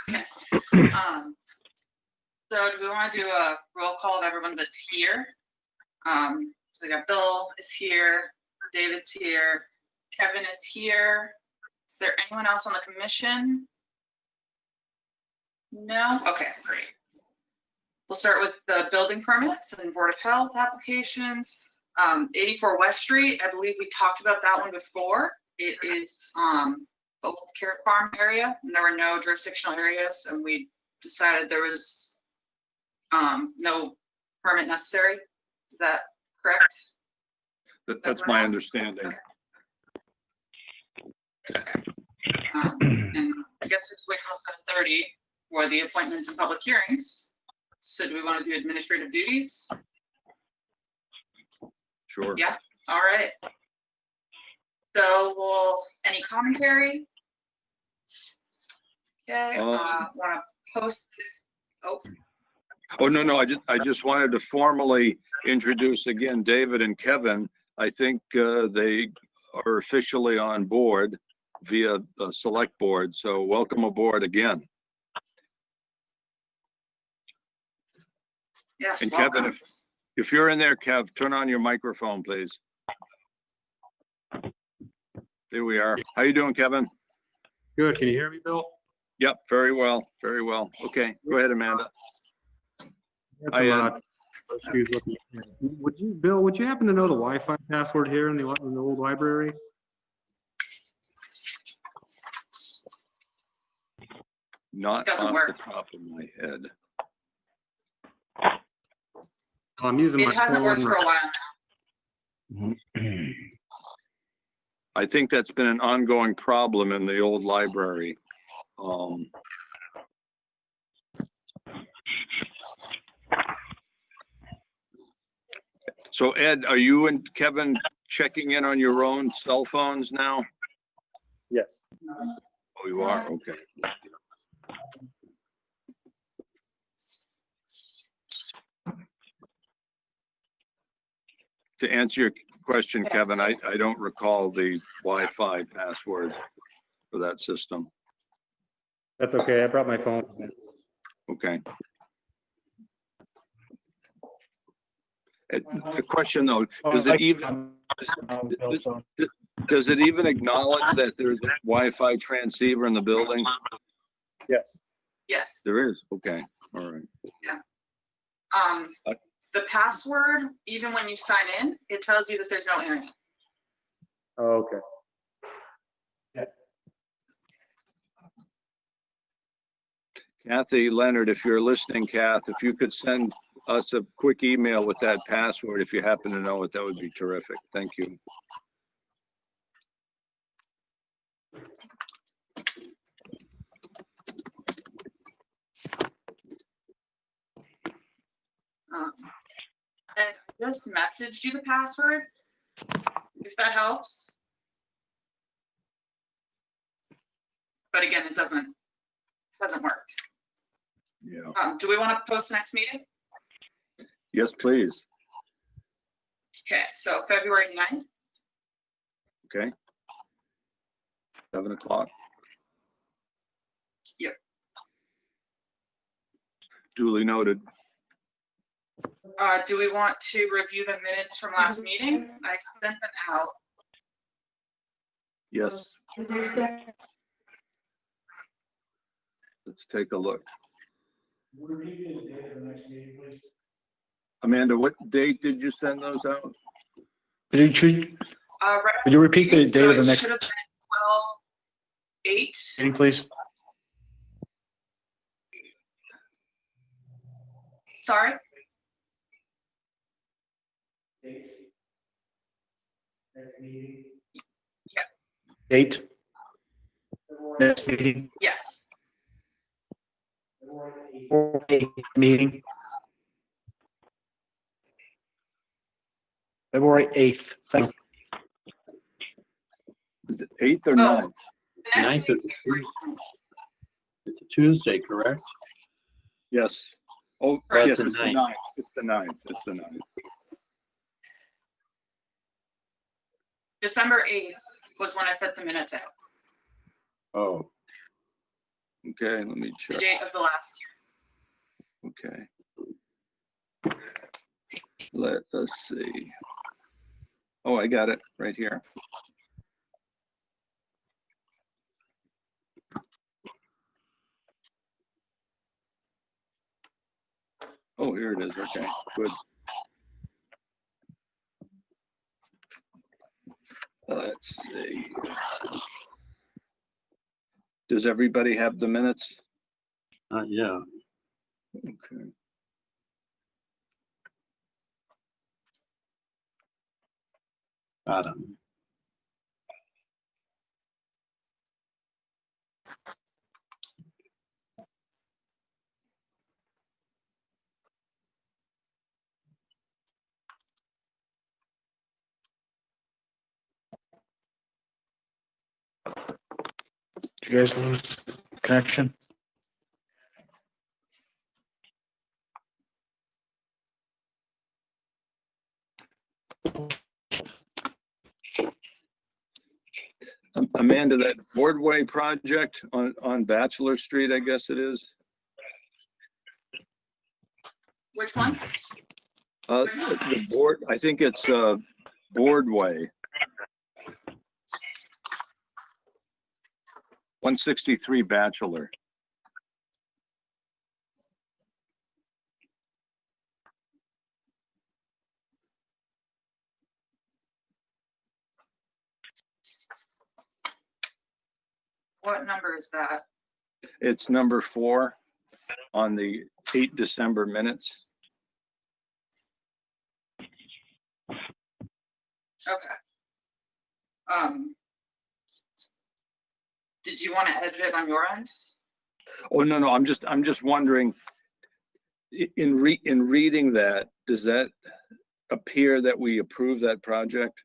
Okay. So do we want to do a roll call of everyone that's here? So we got Bill is here, David's here, Kevin is here. Is there anyone else on the commission? No? Okay, great. We'll start with the building permits and Board of Health applications. 84 West Street, I believe we talked about that one before. It is the old carrot farm area, and there were no jurisdictional areas, and we decided there was no permit necessary. Is that correct? That's my understanding. Okay. And I guess we'll just wait till 7:30 for the appointments and public hearings. So do we want to do administrative duties? Sure. Yeah, all right. So any commentary? Okay, want to post this? Oh, no, I just wanted to formally introduce again David and Kevin. I think they are officially on board via the select board, so welcome aboard again. Yes, And welcome. Kevin, if you're in there, Kev, turn on your microphone, please. There we are. How you doing, Kevin? Good. Can you hear me, Bill? Yep, very well, very well. Okay, go ahead, Amanda. Bill, would you happen to know the Wi-Fi password here in the old library? Not Doesn't off work. the top of my head. I'm using my It hasn't worked for a while now. I think that's been an ongoing problem in the old library. So Ed, are you and Kevin checking in on your own cell phones now? Yes. Oh, you are? Okay. To answer your question, Yes. Kevin, I don't recall the Wi-Fi password for that system. That's okay. I brought my phone. Okay. A question though, does it even acknowledge that there's a Wi-Fi transceiver in the building? Yes. Yes. There is. Okay. All right. The password, even when you sign in, it tells you that there's no internet. Oh, okay. Kathy Leonard, if you're listening, Kath, if you could send us a quick email with that password, if you happen to know it, that would be terrific. Thank you. And I just messaged you the password, if that helps. But again, it hasn't worked. Yeah. Do we want to post next meeting? Yes, please. Okay, so February 9th. Okay. 7 o'clock. Yep. Duly noted. Do we want to review the minutes from last meeting? I sent them out. Yes. Let's take a look. Amanda, what date did you send those out? Could you repeat the date of the next Should have been 12/8. meeting, please? Sorry. Date? Next meeting? Yes. Meeting? February 8th. Thank you. Is it 8th or Oh. 9th? The next 9th is meeting's Tuesday. It's a Tuesday, correct? Yes. Oh, That's yes, the it's the 9th. It's the 9th. It's the 9th. December 8th was when I set the minutes out. Oh. Okay, let me the check. date of the last Okay. Let us see. Oh, I got it right here. Oh, here it is. Okay, good. Let's see. Does everybody have the minutes? Yeah. Okay. Got him. Did you guys lose connection? Amanda, that Boardway project on Bachelor Street, I guess it is. Which one? The board, I think it's Boardway. 163 Bachelor. What number is that? It's number 4 on the 8 December minutes. Okay. Did you want to edit it on your end? Oh, no, I'm just wondering, in reading that, does that appear that we approve that project?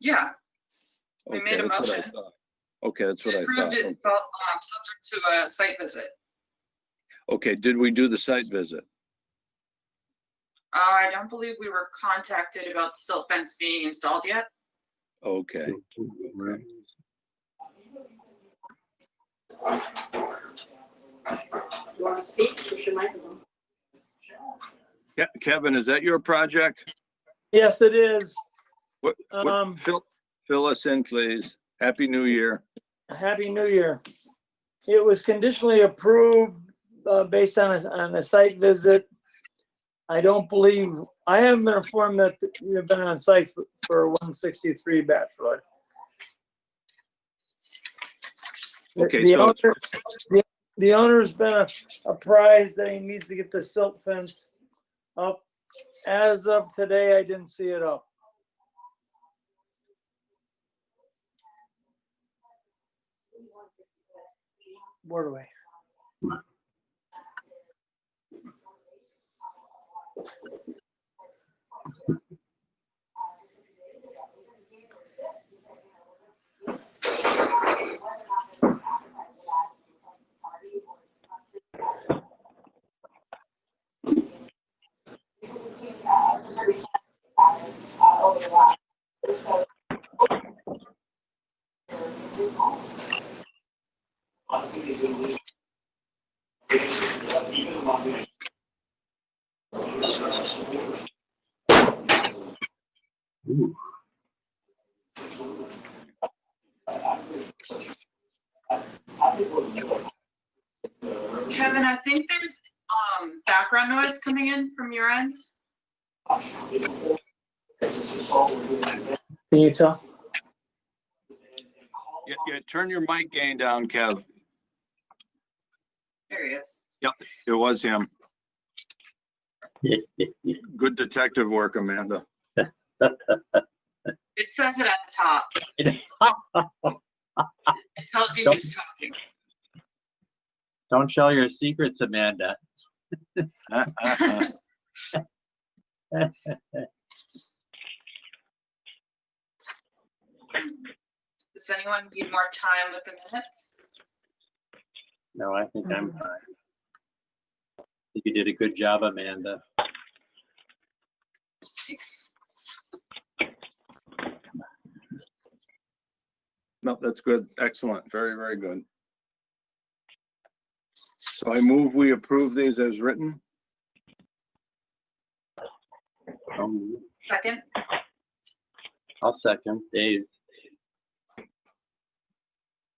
Yeah, we made a Okay, that's what I motion. thought. Okay, that's what We I approved thought. it, but, subject to a site visit. Okay, did we do the site visit? I don't believe we were contacted about the silt fence being installed yet. Okay. You want to speak? Push your microphone. Kevin, is that your project? Yes, it is. Fill us in, please. Happy New Year. Happy New Year. It was conditionally approved based on a site visit. I don't believe, I haven't been informed that you've been on site for 163 Bachelor. Okay, The owner's been apprised that he needs to get the silt fence up. As of today, I didn't see it up. Where do we? Ooh. Kevin, I think there's background noise coming in from your end. Can you tell? Yeah, turn your mic gain down, Kev. There he is. It was him. Good detective work, Amanda. It says it at the top. It tells you who's talking. Don't show your secrets, Amanda. Does anyone need more time with the minutes? No, I think I'm fine. I think you did a good job, Amanda. Thanks. No, that's good. Excellent. Very, very good. So I move we approve these as written. Second, I'll second. Dave,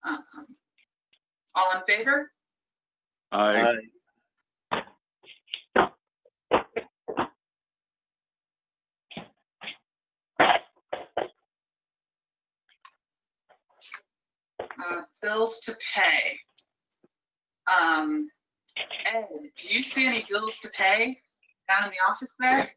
um, all in favor? I, Bills to pay. Ed, do you see any bills to pay down in the office there?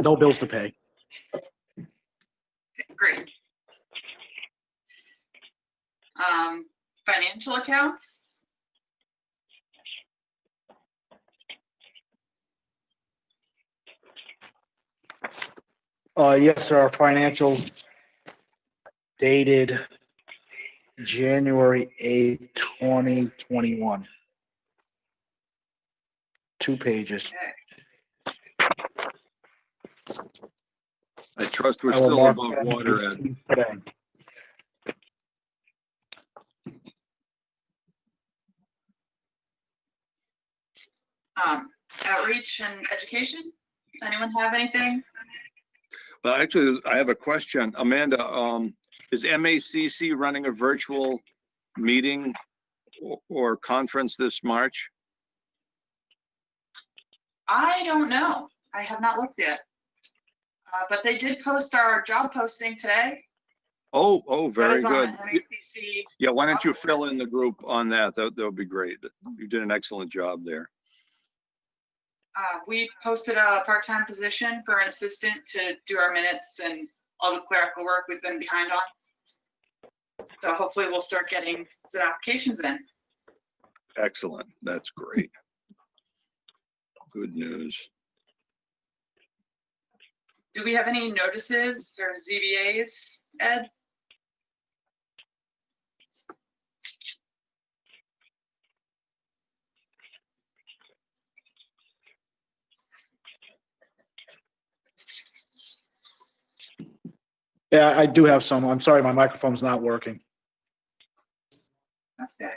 No bills to pay. Okay, great. Financial accounts? Yes, sir, our financials dated January 8th, 2021. 2 pages. I trust we're I will still mark above that water, Ed. today. Outreach and education? Anyone have anything? Well, actually, I have a question. Amanda, is MACC running a virtual meeting or conference this March? I don't know. I have not looked yet. But they did post our job posting today. Oh, That very is on good. the MACC. Yeah, why don't you fill in the group on that? That would be great. You did an excellent job there. We posted a part-time position for an assistant to do our minutes and all the clerical work we've been behind on. So hopefully we'll start getting some applications in. Excellent. That's great. Good news. Do we have any notices or ZBAs, Ed? Yeah, I do have some. I'm sorry, my microphone's not working. That's good.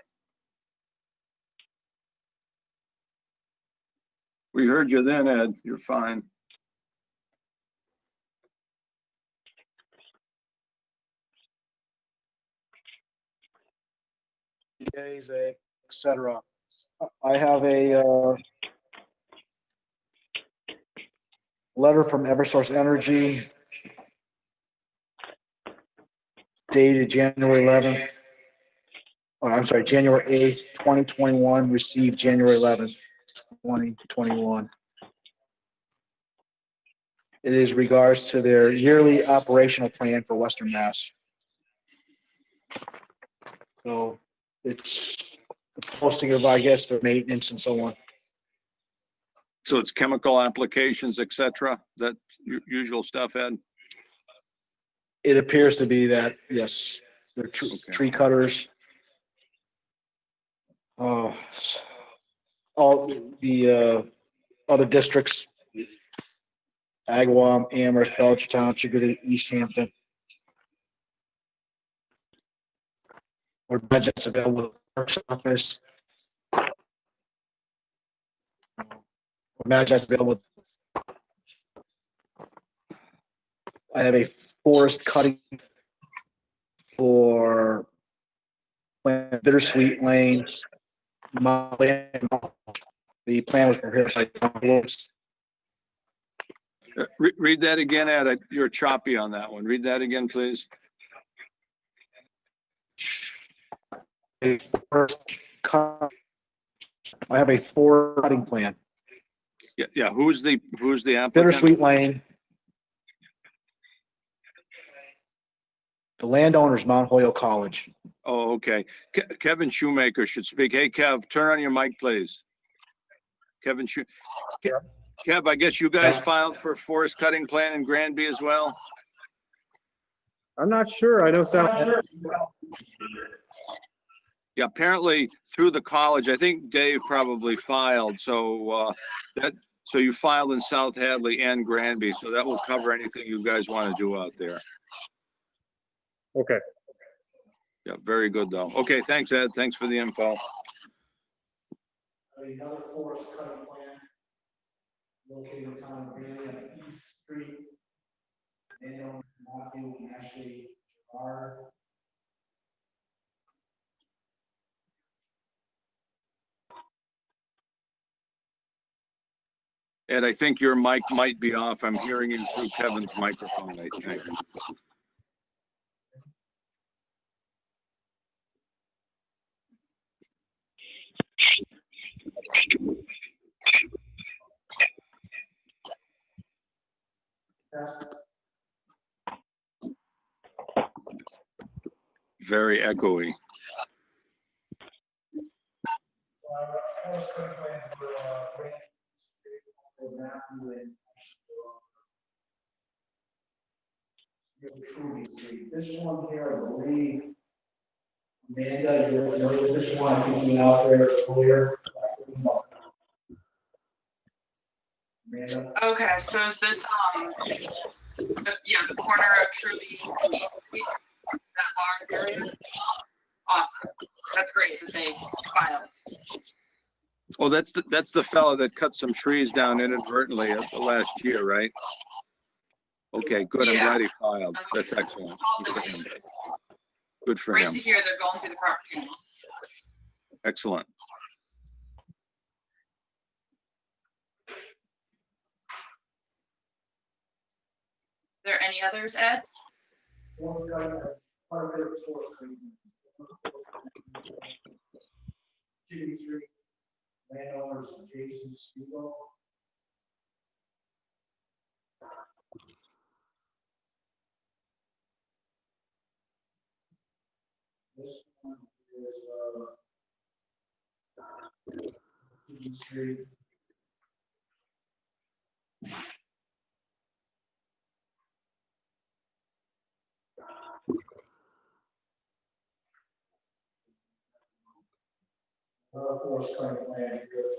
We heard you then, Ed. You're fine. Et cetera. I have a letter from Eversource Energy dated January 11th. Oh, I'm sorry, January 8th, 2021, received January 11th, 2021. It is regards to their yearly operational plan for Western Mass. So it's the posting of, I guess, their maintenance and so on. So it's chemical applications, et cetera, that usual stuff, Ed? It appears to be that, yes, they're Okay. tree cutters. All the other districts, Agawam, Amherst, Belchertown, Chicopee, East Hampton. Or budgets available at the clerk's office. Imagine that's available. I have a forest cutting for Bittersweet Lane, The plan was prepared by Tom Phillips. Read that again, Ed. You're choppy on that one. Read that again, please. I have a 4 cutting plan. Yeah. Who's the applicant? Bittersweet Lane. The landowner's Mount Holyoke College. Oh, okay. Kevin Shoemaker should speak. Hey, Kev, turn on your mic, please. Kevin Kev, I guess you guys filed for forest cutting plan in Granby as well? I'm not sure. I know South. Yeah, apparently through the college, I think Dave probably filed, so so you filed in South Hadley and Granby, so that will cover anything you guys want to do out there. Okay. Yeah, very good though. Okay, thanks, Ed. Thanks for the info. Another forest cutting plan located in town of Granby on East Street. They don't want to actually are. Ed, I think your mic might be off. I'm hearing you through Kevin's microphone, I think. Very echoey. This one here, I believe, Amanda, you're familiar with this one, I think you went out there earlier. Amanda? Okay, so is this, the corner of Truby, that large area? Awesome. That's great that they filed. Oh, that's the fellow that cut some trees down inadvertently last year, right? Okay, good. I'm Yeah. glad he filed. That's excellent. Good for him. Good for Great him. to hear they're going through the proper channels. Excellent. There any others, Ed? Landowners Jason Spiegel. This one is Street. Forest cutting plan here.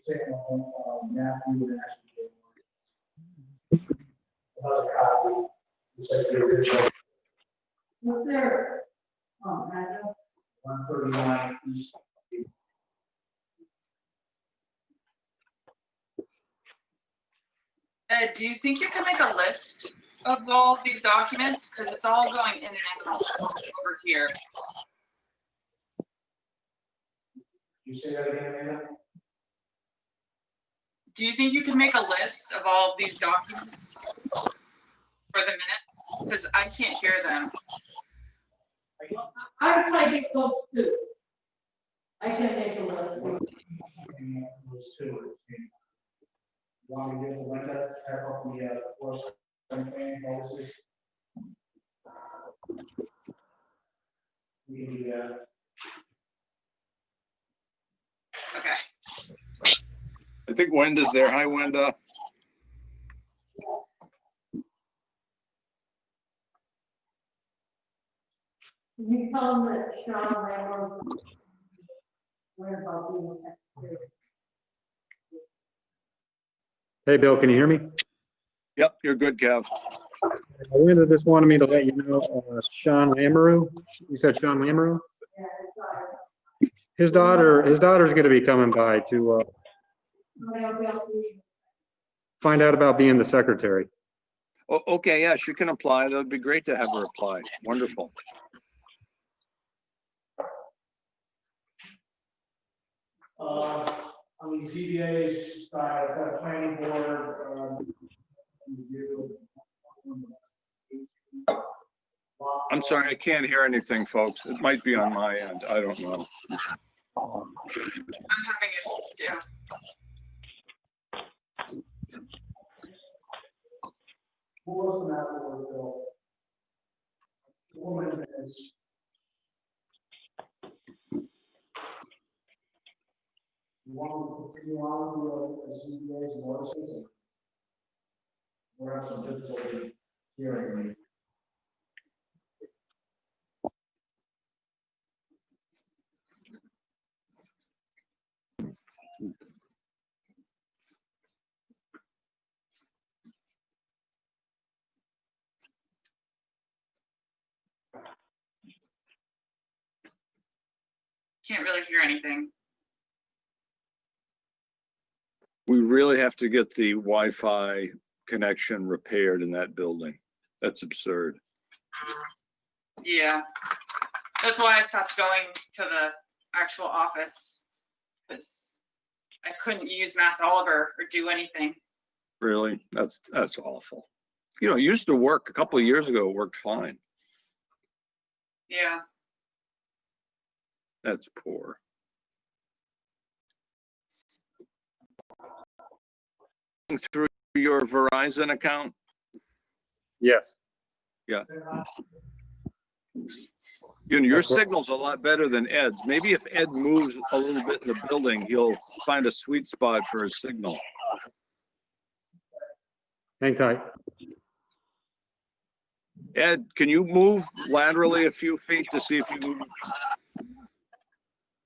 Second one, Matthew and actually. Another copy. Looks like the original. What's there? Oh, Matthew. 139 East. Ed, do you think you can make a list of all of these documents? Because it's all going in and out over here. You say that again, Amanda? Do you think you can make a list of all of these documents for the minute? Because I can't hear them. I'm typing those too. I can make a list. Those two. Want to give Linda type up the forest plan policies? We can do that. Okay. I think Wenda's there. Hi, Wenda. You tell them that Sean Lamb. Where about being secretary? Hey, Bill, can you hear me? Yep, you're good, Kev. Linda just wanted me to let you know, Sean Lamoureux, you said Sean Lamoureux? Yeah, it's all His daughter's gonna be coming by to, right. find out about being the secretary. Oh, okay, yeah, she can apply. That would be great to have her apply. Wonderful. On the ZBA's side, I've got a planning board, review. I'm sorry, I can't hear anything, folks. It might be on my end. I don't know. I'm having it, yeah. What was the map that was built? The woman is. You want to continue on with the ZBA's and notices? We're having some difficulty hearing me. Can't really hear anything. We really have to get the Wi-Fi connection repaired in that building. That's absurd. Yeah. That's why I stopped going to the actual office, because I couldn't use Mass Oliver or do anything. Really? That's awful. You know, it used to work a couple of years ago, it worked fine. Yeah. That's poor. Through your Verizon account? Yes. You know, your signal's a lot better than Ed's. Maybe if Ed moves a little bit in the building, he'll find a sweet spot for his signal. Hang tight. Ed, can you move laterally a few feet to see if you can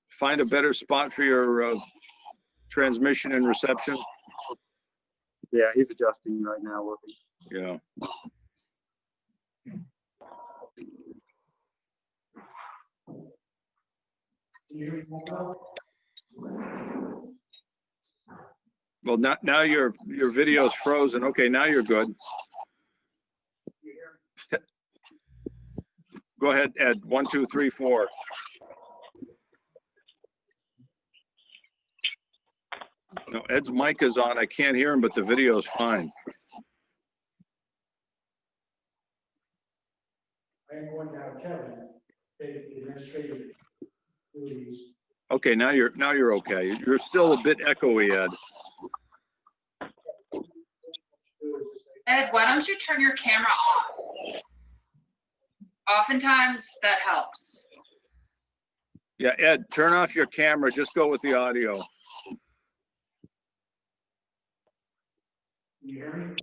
find a better spot for your transmission and reception? Yeah, he's adjusting right now, working. Yeah. Well, now your video's frozen. Okay, now you're good. Go ahead, Ed. 1, 2, 3, 4. No, Ed's mic is on. I can't hear him, but the video is fine. I am going to have Kevin take the administrative duties. Okay, now you're okay. You're still a bit echoey, Ed. Ed, why don't you turn your camera off? Oftentimes that helps. Yeah, Ed, turn off your camera. Just go with the audio. Can you hear me?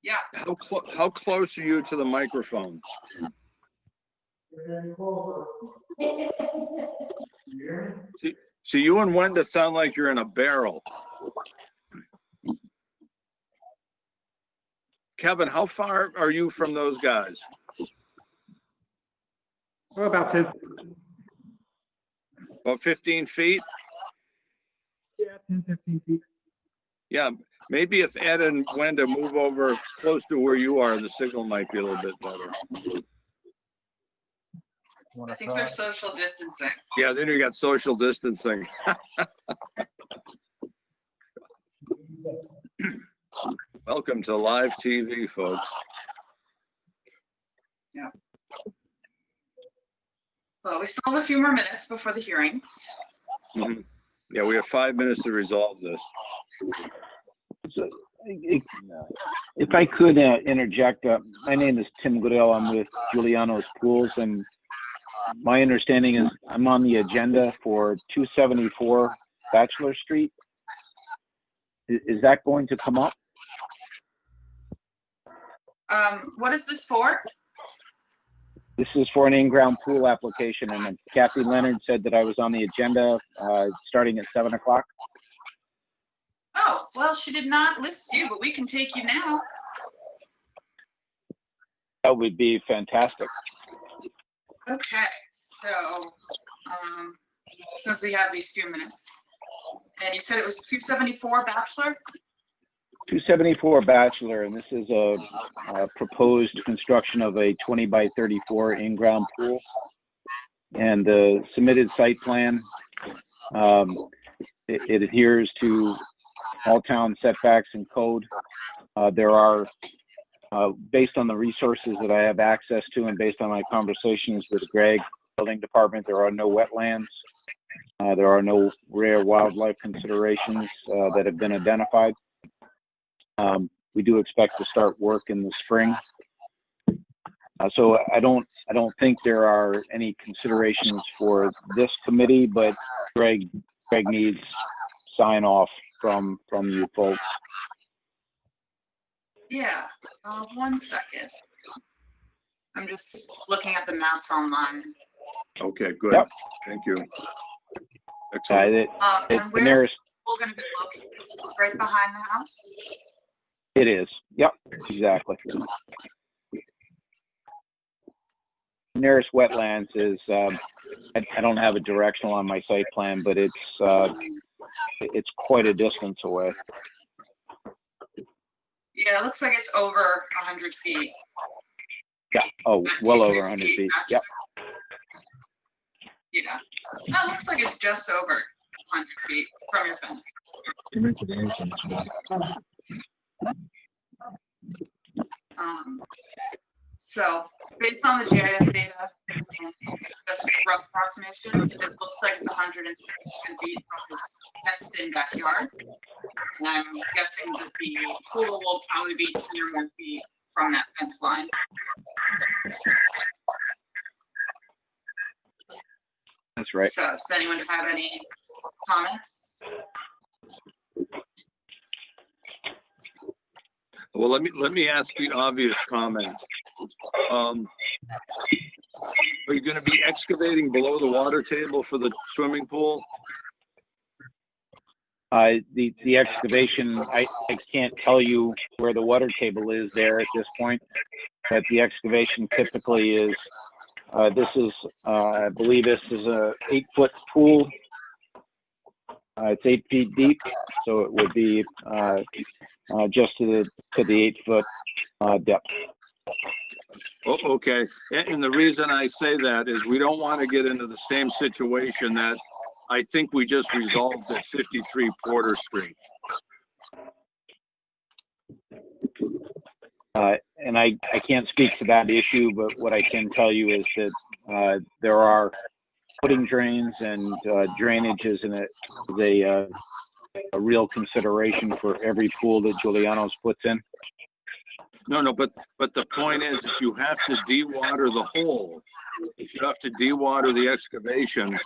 Yeah. How close are you to the microphone? You're getting closer. Can you hear me? See, you and Wenda sound like you're in a barrel. Kevin, how far are you from those guys? Well, about 10. About 15 feet? Yeah, 10, 15 feet. Yeah, maybe if Ed and Wenda move over close to where you are, the signal might be a little bit better. I think they're social distancing. Yeah, then you got social distancing. Welcome to live TV, folks. Yeah. Well, we still have a few more minutes before the hearings. Mhm. Yeah, we have 5 minutes to resolve this. So, if I could interject, my name is Tim Goodell. I'm with Giuliano's Pools, and my understanding is I'm on the agenda for 274 Bachelor Street. Is that going to come up? What is this for? This is for an in-ground pool application, and Kathy Leonard said that I was on the agenda starting at 7 o'clock. Oh, well, she did not list you, but we can take you now. That would be fantastic. Okay, so, since we have these few minutes, and you said it was 274 Bachelor? 274 Bachelor, and this is a proposed construction of a 20 by 34 in-ground pool. And the submitted site plan It adheres to all town setbacks and code. There are, based on the resources that I have access to and based on my conversations with Greg, building department, there are no wetlands. There are no rare wildlife considerations that have been identified. We do expect to start work in the spring. So I don't think there are any considerations for this committee, but Greg needs sign off from you folks. Yeah, 1 second. I'm just looking at the maps online. Okay, good. Yep. Thank you. Excellent. And The where's nearest, the pool gonna be located? Right behind the house? it is. Yep, exactly. Nearest wetlands is, I don't have a directional on my site plan, but it's quite a distance away. Yeah, it looks like it's over 100 feet. Yeah. Oh, well over 100 260, feet. actually. Yep. Yeah. No, it looks like it's just over 100 feet from your fence. So based on the GIS data, just rough approximations, it looks like it's 110 feet from his fenced-in backyard. And I'm guessing that the pool will probably be 10 or more feet from that fence line. That's right. So does anyone have any comments? Well, let me ask the obvious comment. Are you going to be excavating below the water table for the swimming pool? The excavation, I can't tell you where the water table is there at this point, but the excavation typically is, this is, I believe this is a 8-foot pool. It's 8 feet deep, so it would be just to the 8-foot depth. Oh, okay. And the reason I say that is we don't want to get into the same situation that I think we just resolved at 53 Porter Street. And I can't speak to that issue, but what I can tell you is that there are footing drains and drainage is a real consideration for every pool that Giuliano's puts in. No, but the point is, if you have to dewater the hole, if you have to dewater the excavation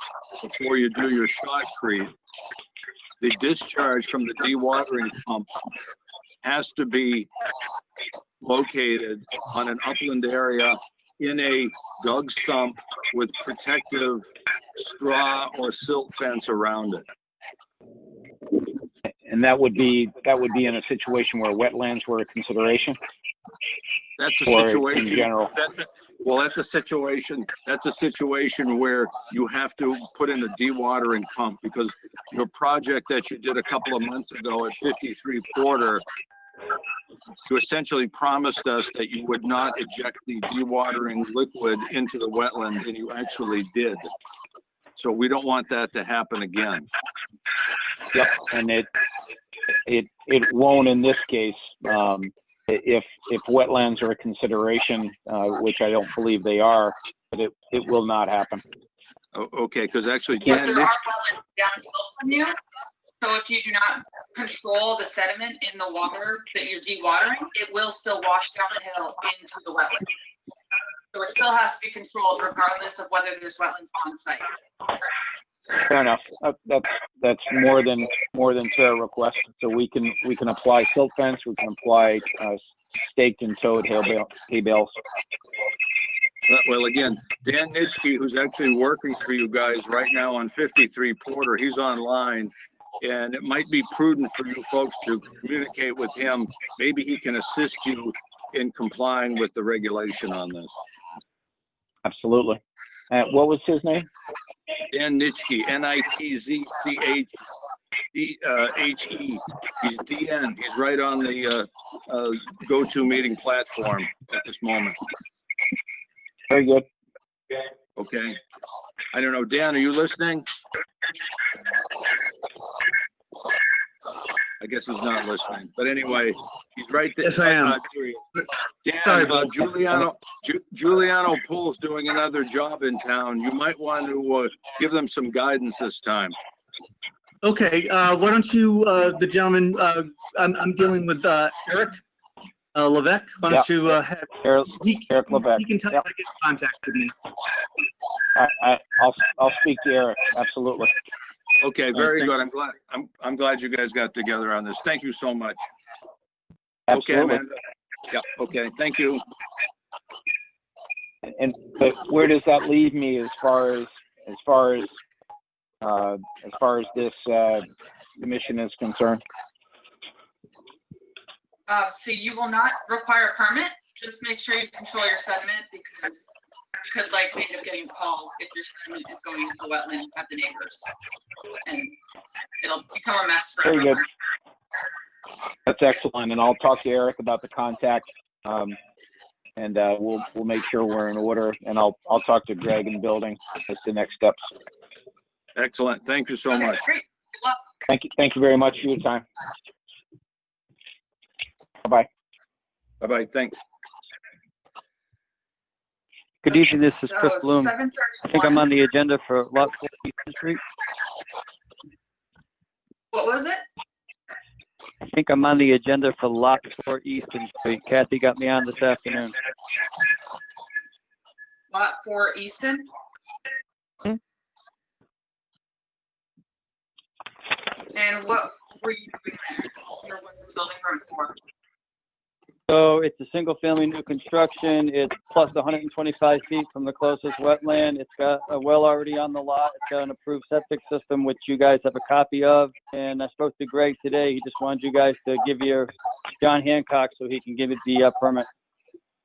before you do your shotcrete, the discharge from the dewatering pump has to be located on an upland area in a dug sump with protective straw or silt fence around it. And that would be in a situation where wetlands were a consideration. That's a or situation. in general. That's a situation. That's a situation where you have to put in a dewatering pump because your project that you did a couple of months ago at 53 Porter, you essentially promised us that you would not eject the dewatering liquid into the wetland, and you actually did. So we don't want that to happen again. Yep, and it won't in this case. If wetlands are a consideration, which I don't believe they are, but it will not happen. Okay, because actually, But Dan, there are wetlands downhill from you. So if you do not control the sediment in the water that you're dewatering, it will still wash downhill into the wetland. So it still has to be controlled regardless of whether there's wetlands on site. Fair enough. That's more than fair request. So we can apply silt fence. We can apply staked and towed hay bales. well, again, Dan Nitschke, who's actually working for you guys right now on 53 Porter, he's online. And it might be prudent for you folks to communicate with him. Maybe he can assist you in complying with the regulation on this. Absolutely. What was his name? Dan Nitschke, Nitzzche. He's DN. He's right on the GoToMeeting platform at this moment. Very good. Okay. I don't know, Dan, are you listening? I guess he's not listening, but anyway, he's right there. Yes, I am. Dan, Sorry, Bill. Giuliano Pool's doing another job in town. You might want to give them some guidance this time. Okay, why don't you, the gentleman, I'm dealing with Eric Levesque. Why don't you have, Eric Levesque. he can tell you how to get in contact with me. I'll speak to Eric, absolutely. Okay, very good. I'm glad you guys got together on this. Thank you so much. Okay, Absolutely. Amanda. Yeah, okay, thank you. But where does that leave me as far as this mission is concerned? So you will not require a permit. Just make sure you control your sediment because you could likely end up getting calls if your sediment is going into the wetland at the neighbors. And it'll become a mess for Very good. everyone. That's excellent, and I'll talk to Eric about the contact, and we'll make sure we're in order, and I'll talk to Greg in building as the next steps. Excellent. Thank you so Okay, much. great. Good luck. Thank you very much for your time. Bye-bye. Bye-bye. Thanks. Good evening, this is Chris So, Bloom. I 7:31. think I'm on the agenda for lot 4 Eastern Street. What was it? I think I'm on the agenda for lot 4 Eastern Street. Kathy got me on this afternoon. Lot 4 Easton? Hmm? And what were you doing there? Or what's the building permit for? So it's a single family new construction. It's plus 125 feet from the closest wetland. It's got a well already on the lot. It's got an approved septic system, which you guys have a copy of. And I spoke to Greg today. He just wanted you guys to give you John Hancock so he can give it the permit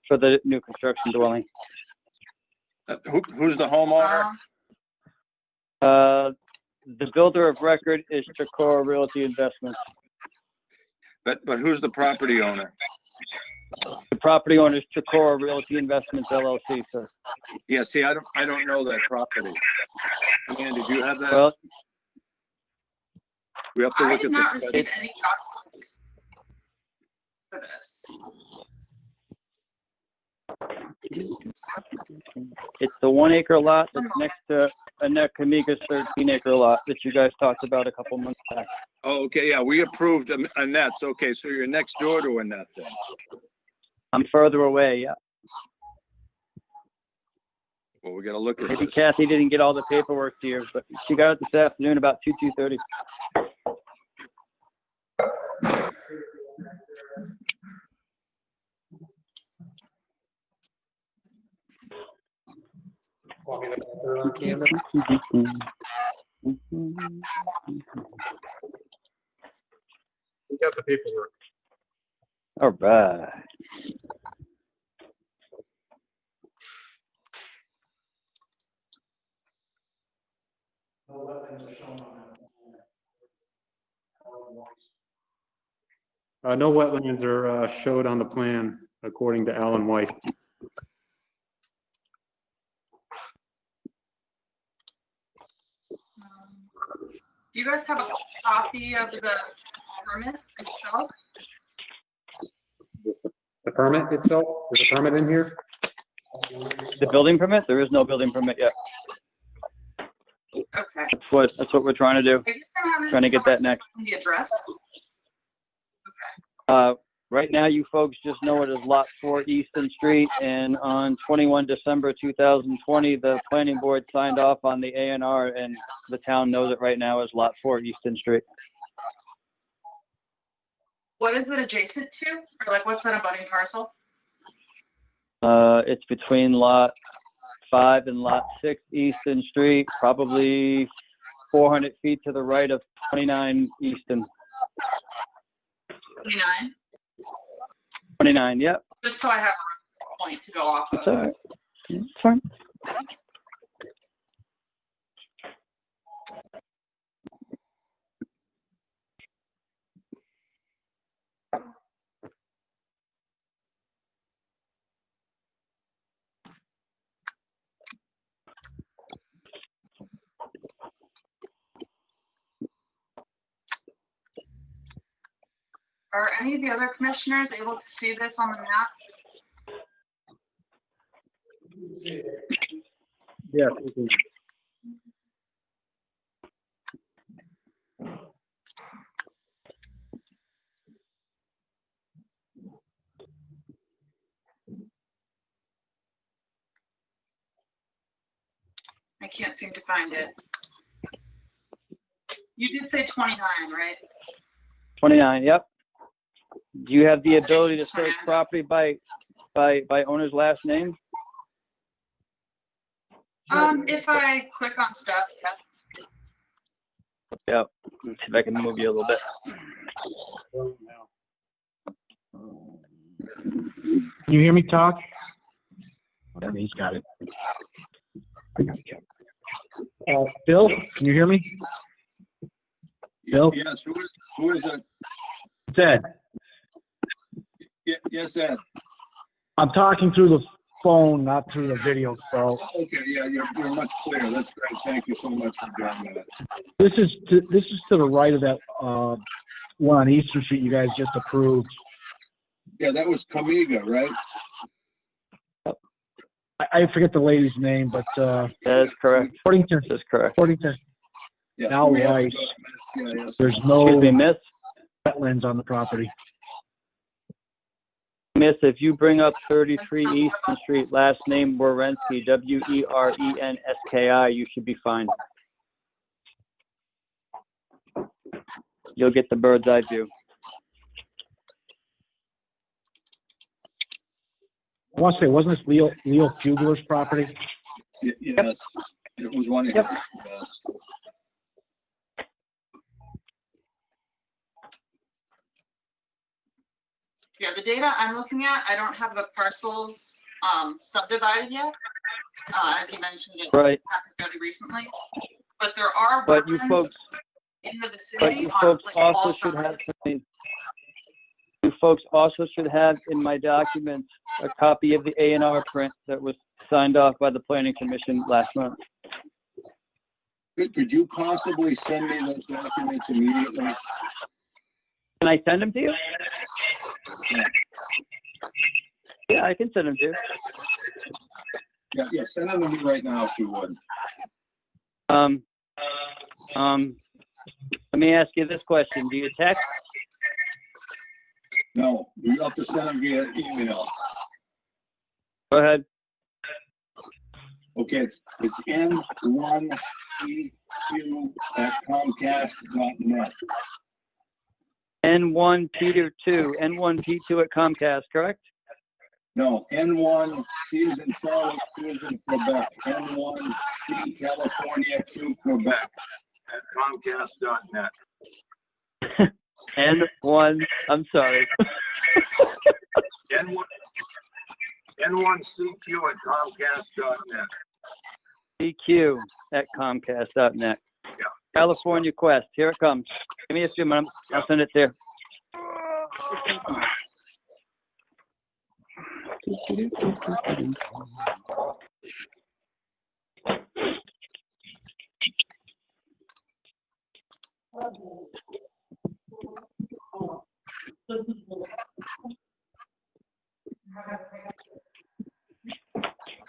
for the new construction dwelling. Who's the homeowner? The builder of record is Chicora Realty Investments. But who's the property owner? The property owner is Chicora Realty Investments LLC, sir. Yeah, see, I don't know that property. Dan, did you have that? Well, We have to I look did at not this. receive any documents for this. it's the 1 acre lot that's next to Annette Kamiga's 13 acre lot that you guys talked about a couple months back. Oh, okay, yeah, we approved Annette's. Okay, so you're next door to Annette then. I'm further away, yeah. Well, we gotta look at Maybe this. Kathy didn't get all the paperwork to you, but she got it this afternoon about 2:30. Want me to put her on camera? We got the paperwork. All right. No wetlands are shown on that. No wetlands are showed on the plan, according to Alan Weiss. Do you guys have a copy of the permit itself? The permit itself, is the permit in here? The building permit? There is no building permit yet. Okay. That's what we're trying to do. I just don't have Trying to get that any next. The address? Right now, you folks just know it as Lot 4 Easton Street, and on 21 December 2020, the planning board signed off on the A&R, and the town knows it right now as Lot 4 Easton Street. What is it adjacent to? Or like what's that abutting parcel? It's between Lot 5 and Lot 6 Easton Street, probably 400 feet to the right of 29 Easton. 29? 29, yep. Just so I have a point to go off It's all of. right. It's fine. Are any of the other commissioners able to see this on the map? Yeah. we can- I can't seem to find it. You did say 29, right? 29, yep. Do you have the ability to Jason, sorry. search property by owner's last name? If I click on stuff, yes. Yep. Let's see if I can move you a little bit. Can you hear me talk? Okay, he's got it. Bill, can you hear me? Bill? Yes, who is it? It's Ed. Yes, Ed. I'm talking through the phone, not through the video, so. Okay, yeah, you're much clearer. That's great. Thank you so much for doing that. This is to the right of that, one on Eastern Street you guys just approved. Yeah, that was Kamiga, right? I forget the lady's name, but, That is correct. according to, That is correct. Yeah. Now we have to Weiss. go- yeah, yes. there's no Excuse me, miss. wetlands on the property. Miss, if you bring up 33 Eastern Street, last name Werensky, Werenski, you should be fine. You'll get the bird's eye view. I want to say, wasn't this Leo Fugler's property? Yes, it was one of his, yes. Yeah, the data I'm looking at, I don't have the parcels subdivided yet. As you mentioned, it Right. happened fairly recently. But there are But you wetlands folks, in the but vicinity you on folks like all also should have, sides. you folks also should have in my documents a copy of the A&R print that was signed off by the planning commission last month. Could you possibly send me those documents immediately? Can I send them to you? Yeah, I can send them to you. Yeah, send them to me right now if you would. Let me ask you this question. Do you text? No, you have to send them via email. Go ahead. Okay, it's n1eq@comcast.net. N1 Peter 2, N1P2 at Comcast, correct? No, N1 C is in Charlotte, Q is in Quebec, N1C California, Q Quebec at Comcast.net. N1, I'm sorry. N1CQ at Comcast.net. CQ at Comcast.net. Yeah. California Quest, here it comes. Give me a few minutes. I'll send it there.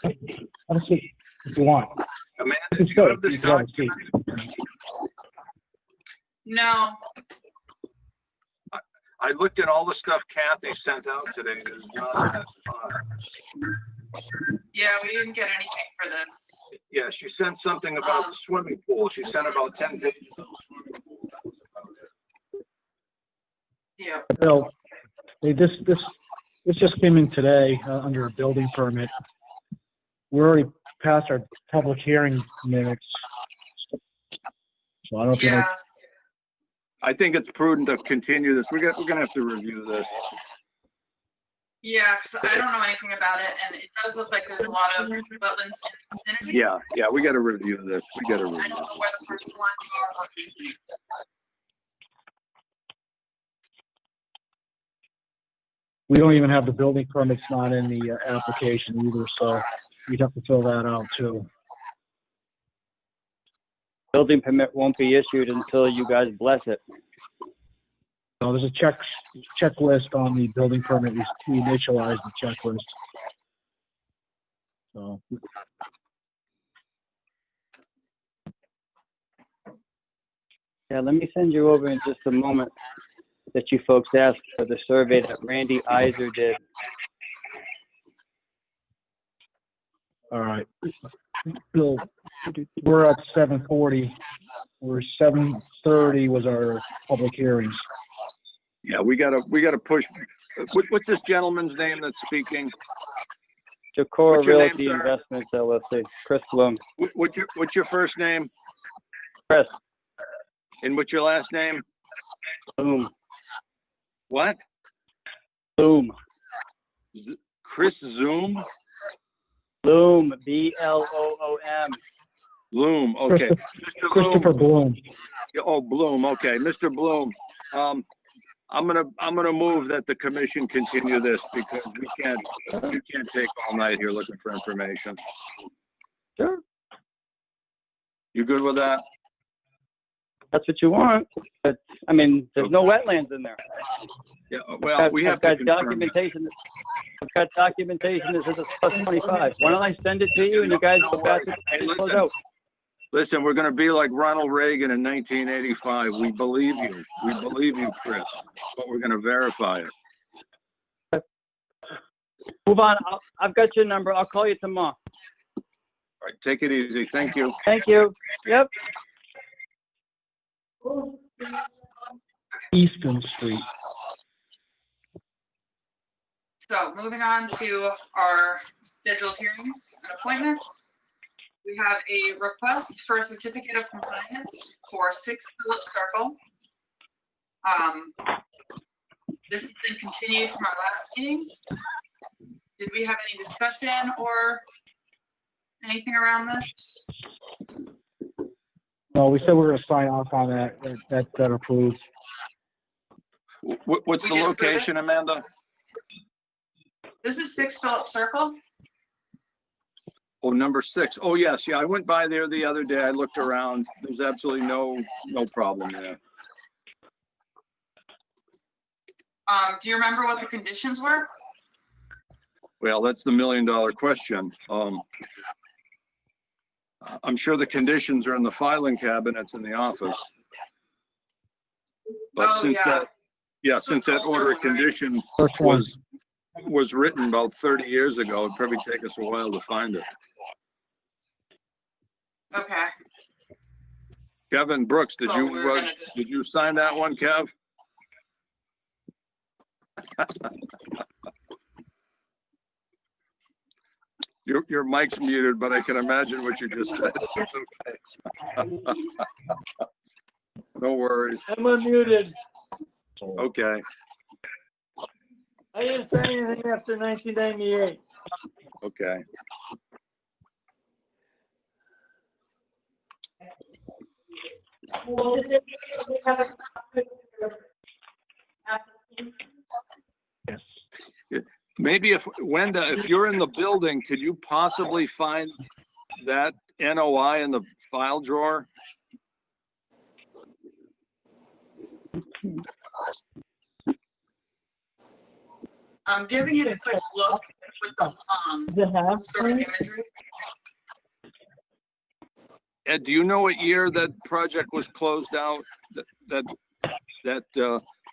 Have a seat if you want. Amanda, You did you have can this have a seat. document? No, I looked at all the stuff Kathy sent out today. There's none that's fine. yeah, we didn't get anything for this. Yeah, she sent something about the swimming pool. She sent about 10 pages of the swimming pool. That was about it. Yeah, Bill, hey, this just came in today, under a building permit. We're already past our public hearing minutes. So I don't know if you yeah. like, I think it's prudent to continue this. We're gonna have to review this. Yeah, because I don't know anything about it, and it does look like there's a lot of wetlands in the vicinity. Yeah, we gotta review this. We gotta I review don't know this. where the first lines are or anything. we don't even have the building permits not in the application either, so you'd have to fill that out too. Building permit won't be issued until you guys bless it. So there's a checklist on the building permit. We initialized the checklist. So. Yeah, let me send you over in just a moment that you folks asked for the survey that Randy Iser did. All right. Bill, we're at 7:40. We're 7:30 was our public hearings. Yeah, we gotta push. What's this gentleman's name that's speaking? Jacora What's your name, Realty sir? Investments LLC, Chris Bloom. What's your first name? Chris And what's your last name? Bloom. What? Bloom. Chris Zoom? Bloom. B-L-O-O-M. Bloom, okay. Mr. Christopher Bloom. Bloom. Oh, Bloom, okay. Mr. Bloom, I'm gonna move that the commission continue this because you can't take all night here looking for information. Sure. You good with that? That's what you want. But, I mean, there's no wetlands in there. Yeah, well, we have I've to got confirm. documentation. I've got documentation that says it's plus 25. Why don't I send it to you and you guys go back and close out? Listen, we're gonna be like Ronald Reagan in 1985. We believe you. We believe you, Chris, but we're gonna verify it. Move on. I've got your number. I'll call you tomorrow. All right, take it easy. Thank you. Thank you. Yep. Easton Street. So moving on to our scheduled hearings and appointments. We have a request for a certificate of compliance for 6 Phillips Circle. This has been continued from our last meeting. Did we have any discussion or anything around this? No, we said we were gonna sign off on that. That got approved. What's We the did approve it. location, Amanda? This is 6 Phillips Circle. Oh, number 6. Oh, yes, yeah, I went by there the other day. I looked around. There's absolutely no problem there. Do you remember what the conditions were? Well, that's the $1 million question. I'm sure the conditions are in the filing cabinets in the office. But Oh, since yeah. that, yeah, This since was the that older order of one, right? condition First one. was written about 30 years ago, it'd probably take us a while to find it. Okay. Kevin Brooks, did So we're gonna just- did you sign that one, Kev? Your mic's muted, but I can imagine what you just said. It's okay. No worries. I'm unmuted. Okay, I didn't say anything after 1998. okay. Well, did we have a- Yes. Maybe if, Wenda, if you're in the building, could you possibly find that NOI in the file drawer? I'm giving it a quick look with the historic imagery. Ed, do you know what year that project was closed out? That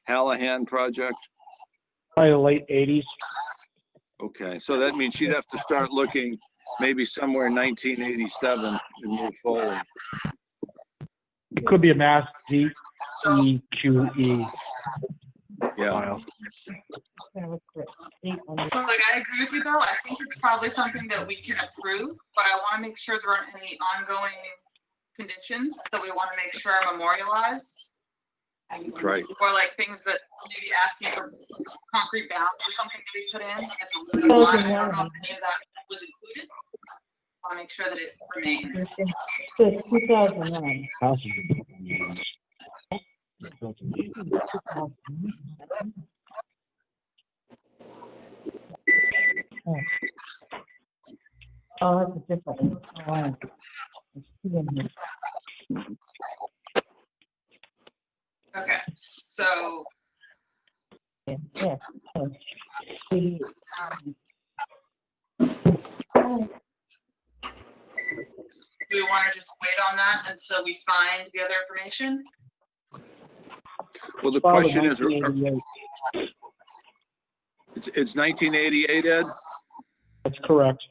Hallahan project? Probably the late 80s. Okay, so that means she'd have to start looking maybe somewhere in 1987 and move forward. It could be a Mass DEQE Yeah, file. So like, I agree with you, Bill. I think it's probably something that we can approve, but I want to make sure there aren't any ongoing conditions that we want to make sure are memorialized. that's right. Or like things that maybe asking for concrete bounds or something to be put in at the limit line. I don't know if any of that was included. I want to make sure that it remains. Since 2009. House is built in 80s. Oh, that's a different one. Okay, so Yeah. Do we want to just wait on that until we find the other information? Well, the Filed in question is, 1988. it's 1988, Ed? That's correct.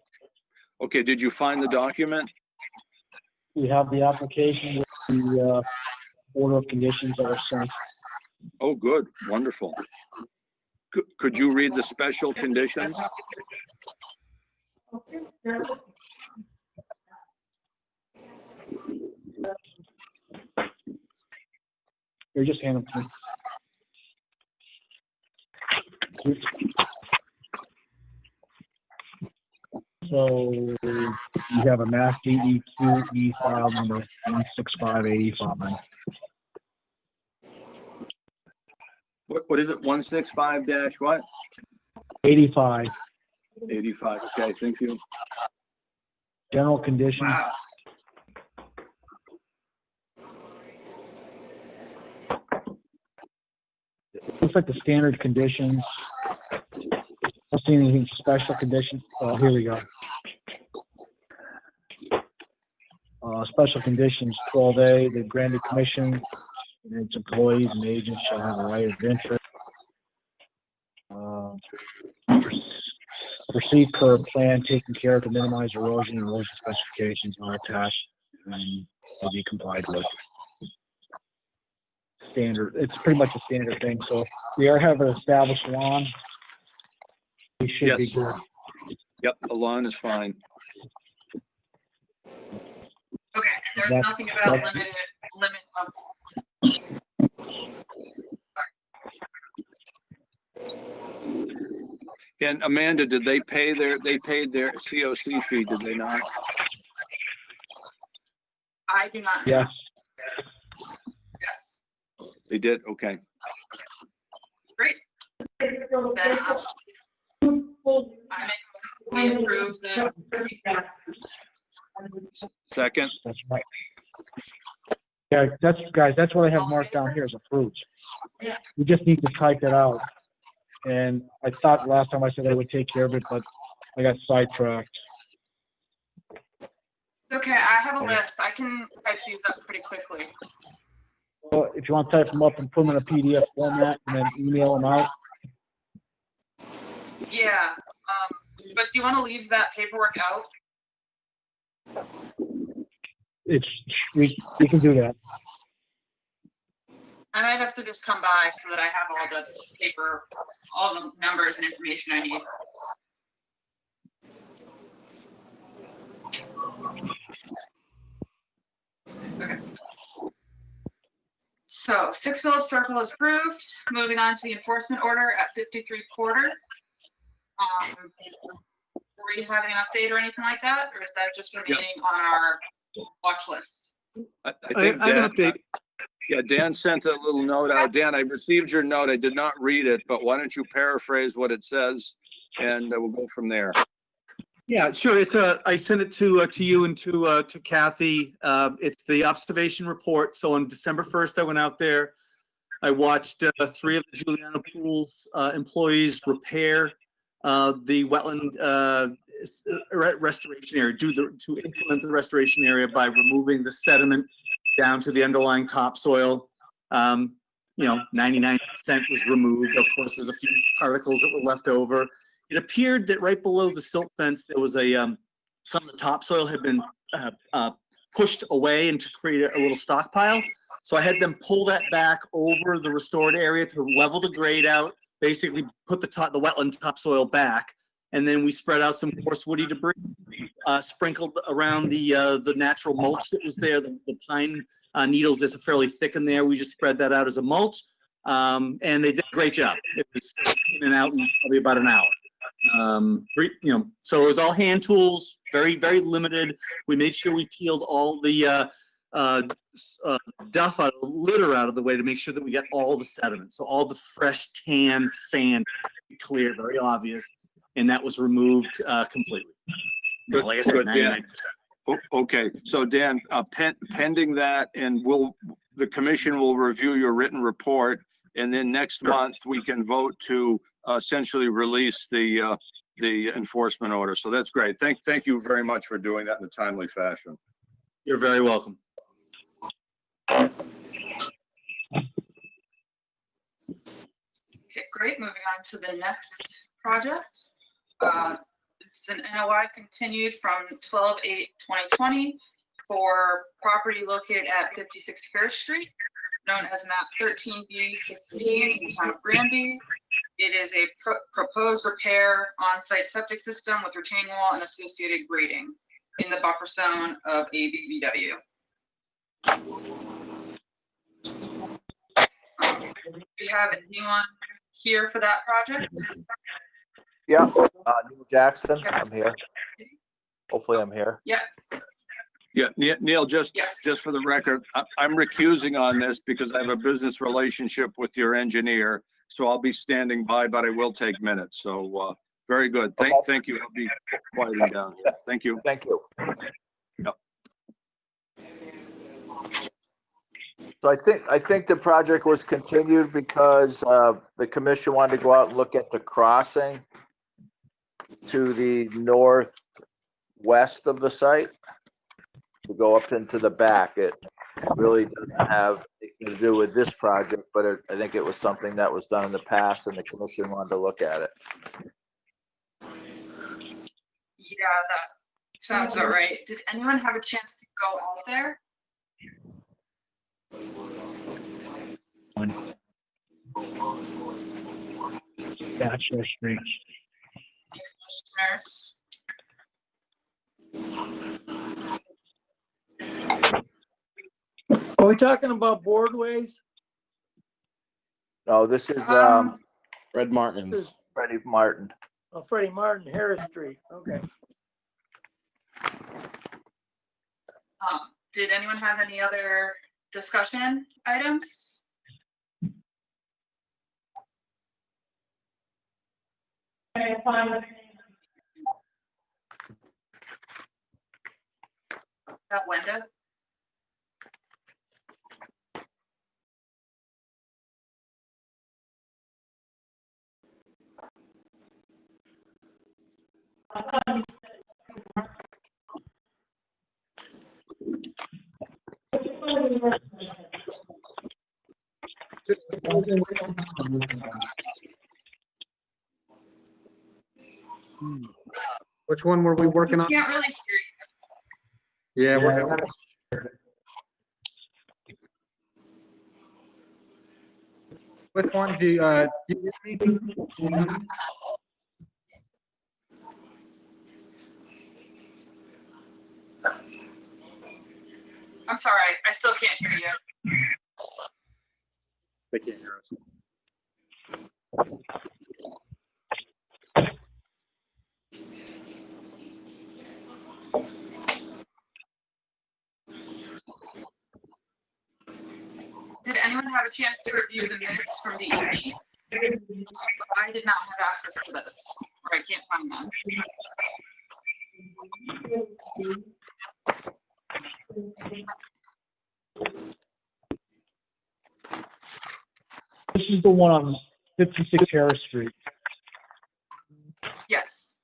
Okay, did you find the document? We have the application with the order of conditions that are sent. Oh, good, wonderful. Could you read the special conditions? Here, just hand them to me. So you have a Mass DEQ file number 16585. What is it, 165 dash what? 85. 85, okay, thank you. General conditions. Wow. Looks like the standard conditions. Don't see anything special conditions. Oh, here we go. Special conditions 12A, the Granby Commission and its employees and agents shall have a right of interest. Proceed per plan taking care to minimize erosion and erosion specifications are attached and will be complied with. Standard, it's pretty much a standard thing. So we are having an established lawn. We should be Yes. good. Yep, the lawn is fine. Okay, and there's That's- nothing about that's- limit of. And Amanda, did they paid their COC fee, did they not? I do not know. Yes. Yes, They did, okay. great. Then I make, we approve this. Second, That's right. Yeah, that's, guys, that's what I have marked down here as approved. We just need to type it out. And I thought last time I said I would take care of it, but I got sidetracked. Okay, I have a list. I can type these up pretty quickly. Well, if you want to type them up and put them in a PDF format and then email them out, Yeah, but do you want to leave that paperwork out? we can do that. I might have to just come by so that I have all the paper, all the numbers and information I need. Okay. So 6 Phillips Circle is approved. Moving on to the enforcement order at 53 Porter. Were you having an update or anything like that? Or is that just remaining on our watch list? I I think have an Dan, update. yeah, Dan sent a little note out. Dan, I received your note. I did not read it, but why don't you paraphrase what it says and we'll go from there. Yeah, sure. I sent it to you and to Kathy. It's the observation report. So on December 1st, I went out there. I watched 3 of the Giuliano Pools employees repair the wetland restoration area, to implement the restoration area by removing the sediment down to the underlying topsoil. 99% was removed. Of course, there's a few particles that were left over. It appeared that right below the silt fence, there was some of the topsoil had been pushed away and to create a little stockpile. So I had them pull that back over the restored area to level the grade out, basically put the wetland topsoil back. And then we spread out some coarse woody debris, sprinkled around the natural mulch that was there. The pine needles is fairly thick in there. We just spread that out as a mulch. And they did a great job. It was in and out in probably about an hour. So it was all hand tools, very, very limited. We made sure we peeled all the duff out of the litter out of the way to make sure that we got all the sediment. So all the fresh tan sand, clear, very obvious. And that was removed completely. Good, Like I said, good, Dan. 99%. Okay, so Dan, pending that, and the commission will review your written report, And then next month, we can vote to essentially release the enforcement order. So that's great. Thank you very much for doing that in a timely fashion. You're very welcome. Okay, great. Moving on to the next project. This is an NOI continued from 12/8/2020 for property located at 56 Harris Street, known as map 13B16 in the town of Granby. It is a proposed repair on-site septic system with retaining wall and associated grading in the buffer zone of ABBW. Do you have anyone here for that project? Yeah, Neil Jackson, I'm here. Hopefully I'm here. Yeah. Yeah, Neil, just Yes. for the record, I'm recusing on this because I have a business relationship with your engineer. So I'll be standing by, but I will take minutes. So very good. Thank you. I'll be quieting down. Thank you. Thank you. Yep. So I think the project was continued because the commission wanted to go out and look at the crossing to the northwest of the site. To go up into the back. It really doesn't have anything to do with this project, but I think it was something that was done in the past and the commission wanted to look at it. Yeah, that sounds about right. Did anyone have a chance to go out there? Bachelor Street. Commissioners? Are we talking about boardways? No, this is Fred Martin's. Freddie Martin. Oh, Freddie Martin, Harris Street, okay. Did anyone have any other discussion items? That Wenda? Which one were we working on? Can't really hear you. Yeah, we're. Which one do you get me? I'm sorry, I still can't hear you. They can't hear us. Did anyone have a chance to review the minutes from the EP? I did not have access to those, or I can't find them. This is the one on 56 Harris Street, Yes.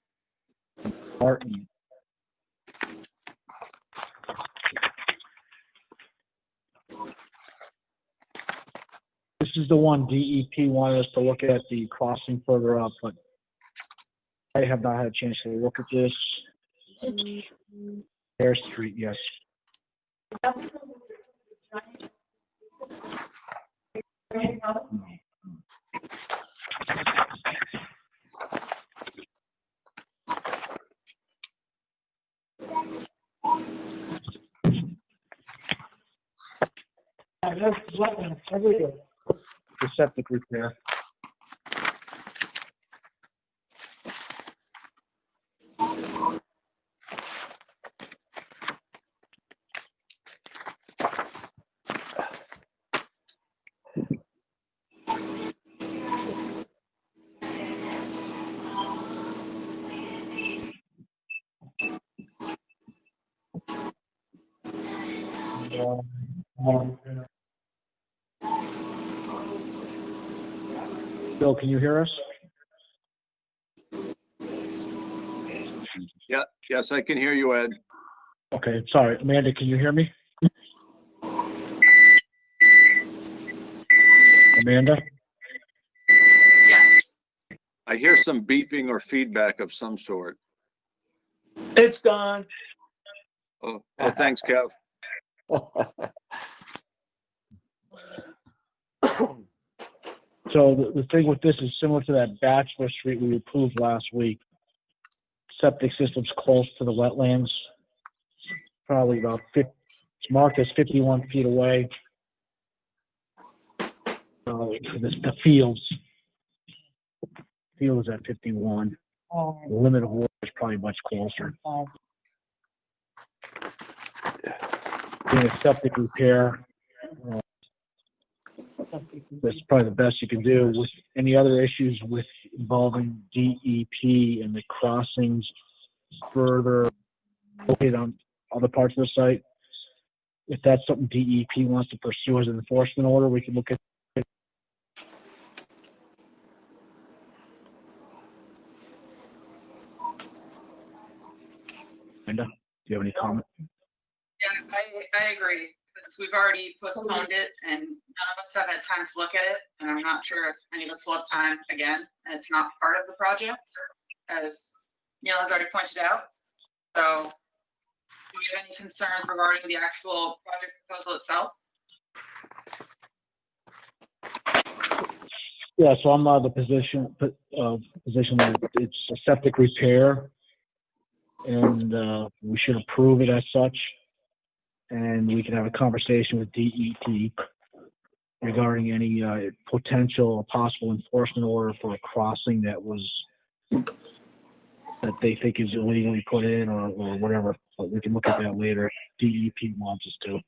Martin. This is the one DEP wanted us to look at the crossing further up, but I have not had a chance to look at this. Harris Street, yes. The septic repair. Bill, can you hear us? Yeah, yes, I can hear you, Ed. Okay, sorry. Amanda, can you hear me? Amanda? Yes. I hear some beeping or feedback of some sort. It's gone. Oh, thanks, Kev. So the thing with this is similar to that Bachelor Street we approved last week. Septic system's close to the wetlands, probably about 50, it's marked as 51 feet away. The fields is at 51. The limit of water is probably much closer. Doing a septic repair, that's probably the best you can do. With any other issues with involving DEP and the crossings further located on other parts of the site, if that's something DEP wants to pursue as an enforcement order, we can look at it. Linda, do you have any comment? Yeah, I agree. Because we've already postponed it and none of us have had time to look at it. And I'm not sure if any of us will have time again. And it's not part of the project, as Neil has already pointed out. So do we have any concerns regarding the actual project proposal itself? Yeah, so I'm the position that it's a septic repair, and we should approve it as such. And we can have a conversation with DEP regarding any potential possible enforcement order for a crossing that they think is illegally put in or whatever. But we can look at that later. DEP wants us to.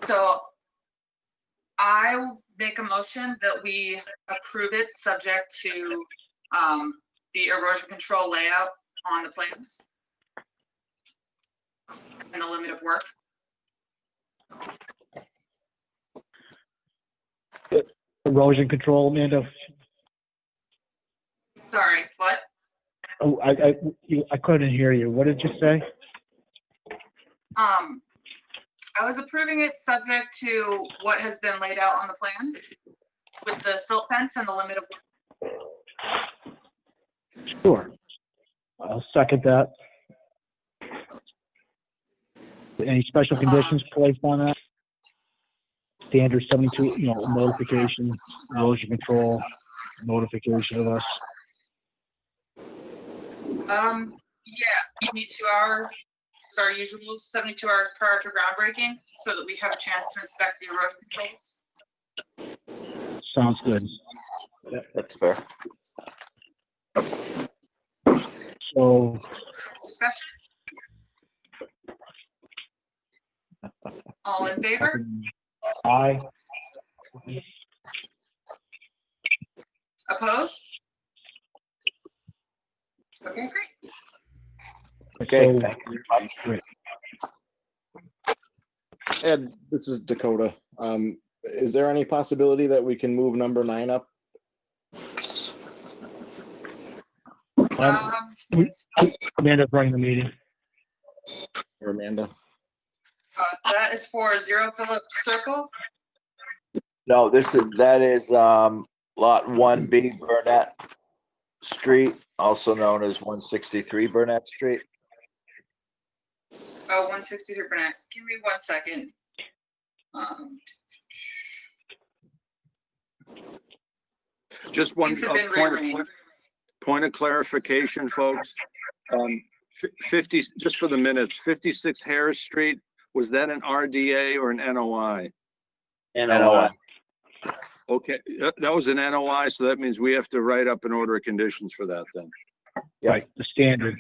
So I'll make a motion that we approve it subject to the erosion control layout on the plans and the limit of work. Erosion control, Amanda. Sorry, what? Oh, I couldn't hear you. What did you say? I was approving it subject to what has been laid out on the plans with the silt fence and the limit of work. Sure. I'll second that. Any special conditions placed on that? Standard 72, notification, erosion control, notification of us. Yeah, 72 hours is our usual 72 hours prior to groundbreaking so that we have a chance to inspect the erosion controls. Sounds good. Yeah, that's fair. So, Discussion? All in favor? aye. Opposed? Okay, great. Okay, So- thank you very much. Great. Ed, this is Dakota. Is there any possibility that we can move number 9 up? Amanda's running the meeting. Or Amanda? That is for 0 Phillips Circle. No, that is lot 1B Burnett Street, also known as 163 Burnett Street. Oh, 163 Burnett. Give me 1 second. Just one Things have been rearranged. point of clarification, folks. 50, just for the minutes, 56 Harris Street, was that an RDA or an NOI? NOI. Okay, that was an NOI, so that means we have to write up an order of conditions for that then. Yeah. Right, the standard.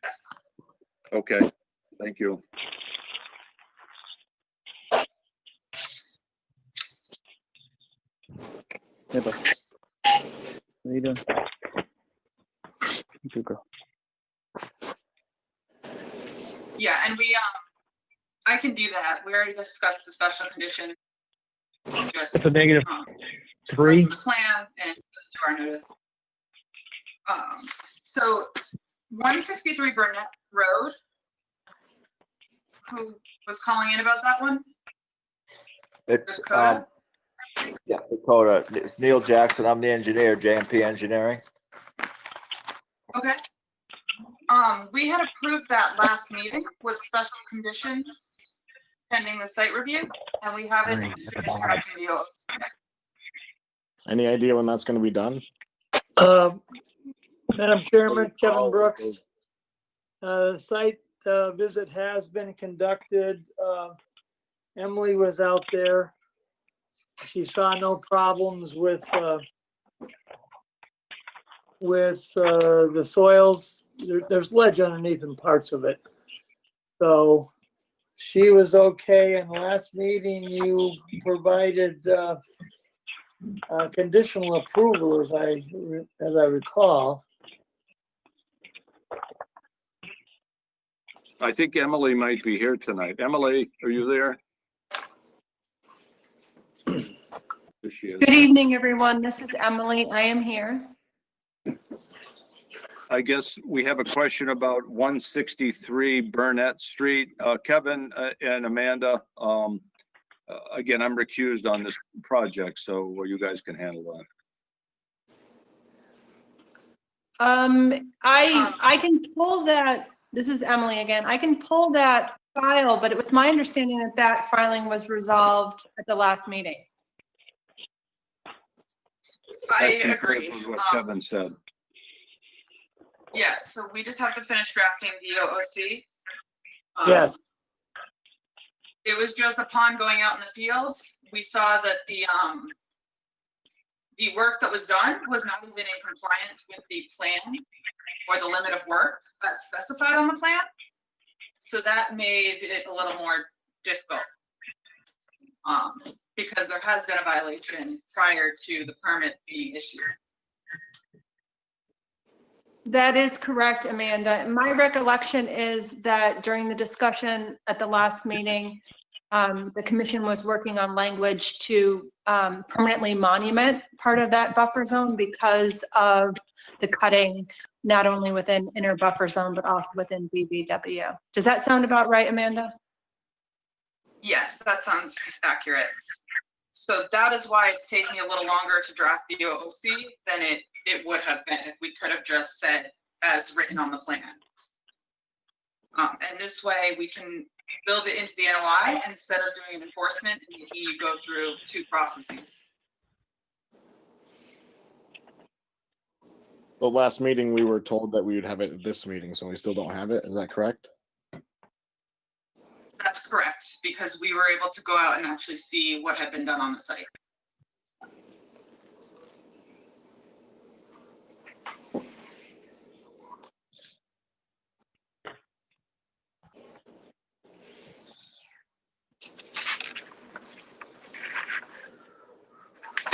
Yes. Okay, thank you. Hey, bud. How you doing? Good girl. Yeah, and I can do that. We already discussed the special condition. Just, It's a negative um, 3. the plan and to our notice. So 163 Burnett Road. Who was calling in about that one? It's, Dakota? yeah, Dakota. It's Neil Jackson. I'm the engineer, JMP Engineering. Okay. We had approved that last meeting with special conditions pending the site review, and we haven't finished drafting the OOC yet. Any idea when that's gonna be done? Madam Chairman, Kevin Brooks. The site visit has been conducted. Emily was out there. She saw no problems with the soils. There's ledge underneath in parts of it. So she was okay. And last meeting, you provided conditional approval, as I recall. I think Emily might be here tonight. Emily, are you there? There she is. Good evening, everyone. This is Emily. I am here. I guess we have a question about 163 Burnett Street. Kevin and Amanda, again, I'm recused on this project, so you guys can handle that. I can pull that. This is Emily again. I can pull that file, but it was my understanding that that filing was resolved at the last meeting. I That agree. concurs with what Kevin said. Yes, so we just have to finish drafting the OOC. Yes. It was just upon going out in the fields, we saw that the work that was done was not even in compliance with the plan or the limit of work that's specified on the plan. So that made it a little more difficult. Because there has been a violation prior to the permit being issued. That is correct, Amanda. My recollection is that during the discussion at the last meeting, the commission was working on language to permanently monument part of that buffer zone because of the cutting, not only within inner buffer zone, but also within BBW. Does that sound about right, Amanda? Yes, that sounds accurate. So that is why it's taking a little longer to draft the OOC than it would have been if we could have just said as written on the plan. And this way we can build it into the NOI instead of doing an enforcement and making you go through 2 processes. The last meeting, we were told that we would have it at this meeting, so we still don't have it. Is that correct? That's correct, because we were able to go out and actually see what had been done on the site.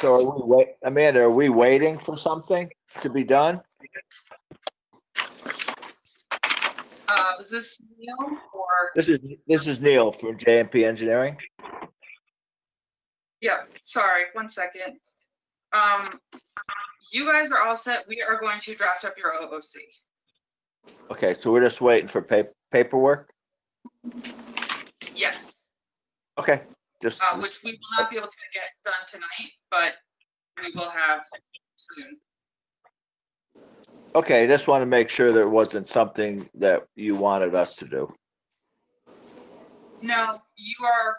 So Amanda, are we waiting for something to be done? Was this Neil or? This is Neil from JMP Engineering. Yeah, sorry, 1 second. You guys are all set. We are going to draft up your OOC. Okay, so we're just waiting for paperwork? Yes, Okay, just, which we will not be able to get done tonight, but we will have soon. okay, just want to make sure there wasn't something that you wanted us to do. No, you are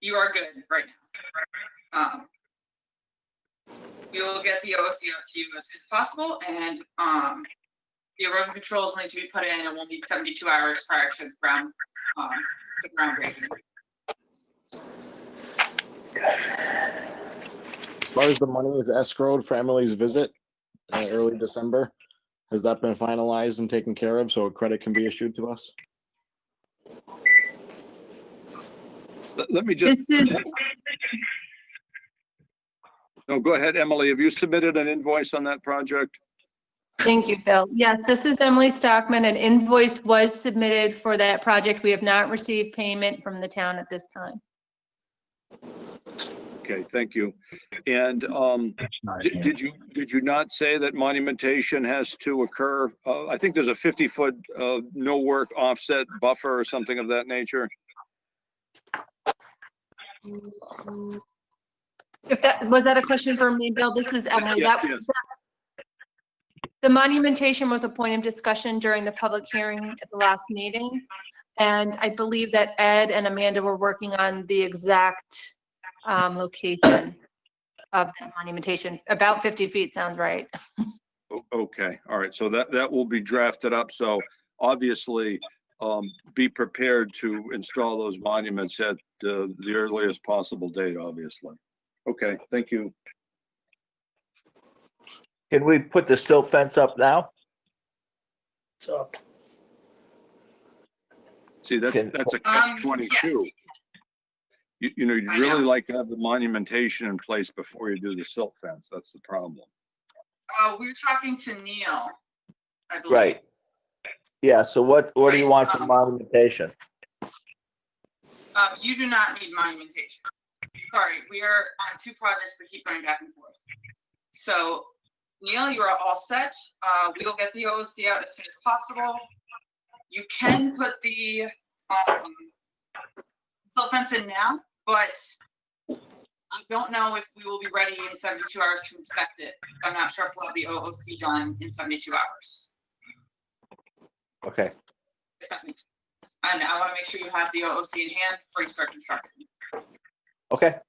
good right now. We will get the OOC out to you as soon as possible, and the erosion controls need to be put in, and we'll need 72 hours prior to ground breaking. As far as the money is escrowed for Emily's visit in early December, has that been finalized and taken care of so a credit can be issued to us? Let me just. No, go ahead, Emily. Have you submitted an invoice on that project? Thank you, Bill. Yes, this is Emily Stockman. An invoice was submitted for that project. We have not received payment from the town at this time. Okay, thank you. And did you not say that monumentation has to occur? I think there's a 50-foot no work offset buffer or something of that nature. If that, was that a question for me, Bill? This is Emily. Yes, That, yes. the monumentation was a point of discussion during the public hearing at the last meeting. And I believe that Ed and Amanda were working on the exact location of that monumentation. About 50 feet sounds right. Okay, all right. So that will be drafted up. So obviously, be prepared to install those monuments at the earliest possible date, obviously. Okay, thank you. Can we put the silt fence up now? So, See, that's a catch-22. Yes. You know, you'd I really know. like to have the monumentation in place before you do the silt fence. That's the problem. We were talking to Neil, I believe. Right. Yeah, so what do you Right, want for monumentation? You do not need monumentation. Sorry, we are on two projects that keep going back and forth. So, Neil, you are all set. We will get the OOC out as soon as possible. You can put the silt fence in now, but I don't know if we will be ready in 72 hours to inspect it. I'm not sure if we'll have the OOC done in 72 hours. Okay. If that makes sense. And I want to make sure you have the OOC in hand before you start construction. Okay.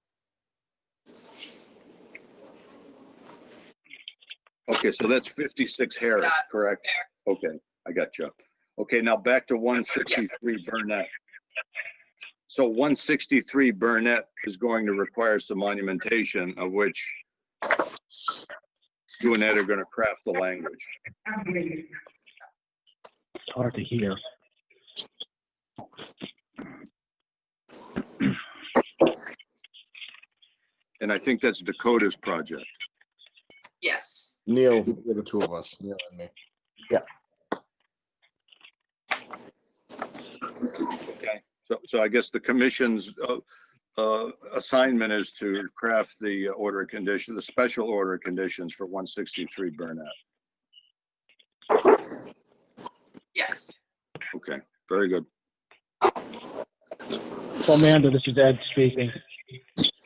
Okay, so that's 56 Harris, correct? Okay, I got you. Okay, now back to 163 Burnett. So 163 Burnett is going to require some monumentation, of which you and Ed are going to craft the language. It's hard to hear. And I think that's Dakota's project. Yes. Neil, the two of us, Neil and me. Okay, so I guess the commission's assignment is to craft the order of condition, the special order of conditions for 163 Burnett. Yes. Okay, very good. So Amanda, this is Ed speaking.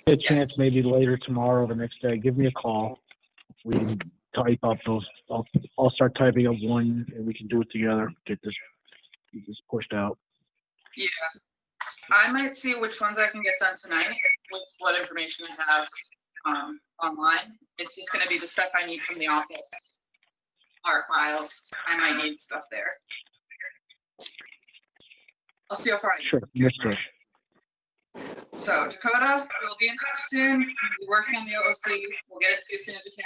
Get a chance maybe later tomorrow or the next day, give me a call. We can type up those, I'll start typing up one and we can do it together, get this pushed out. Yeah. I might see which ones I can get done tonight with what information I have online. It's just going to be the stuff I need from the office, our files. I might need stuff there. I'll see how far I can. Sure, that's good. So Dakota, we'll be in touch soon. We'll be working on the OOC. We'll get it to you as soon as we can.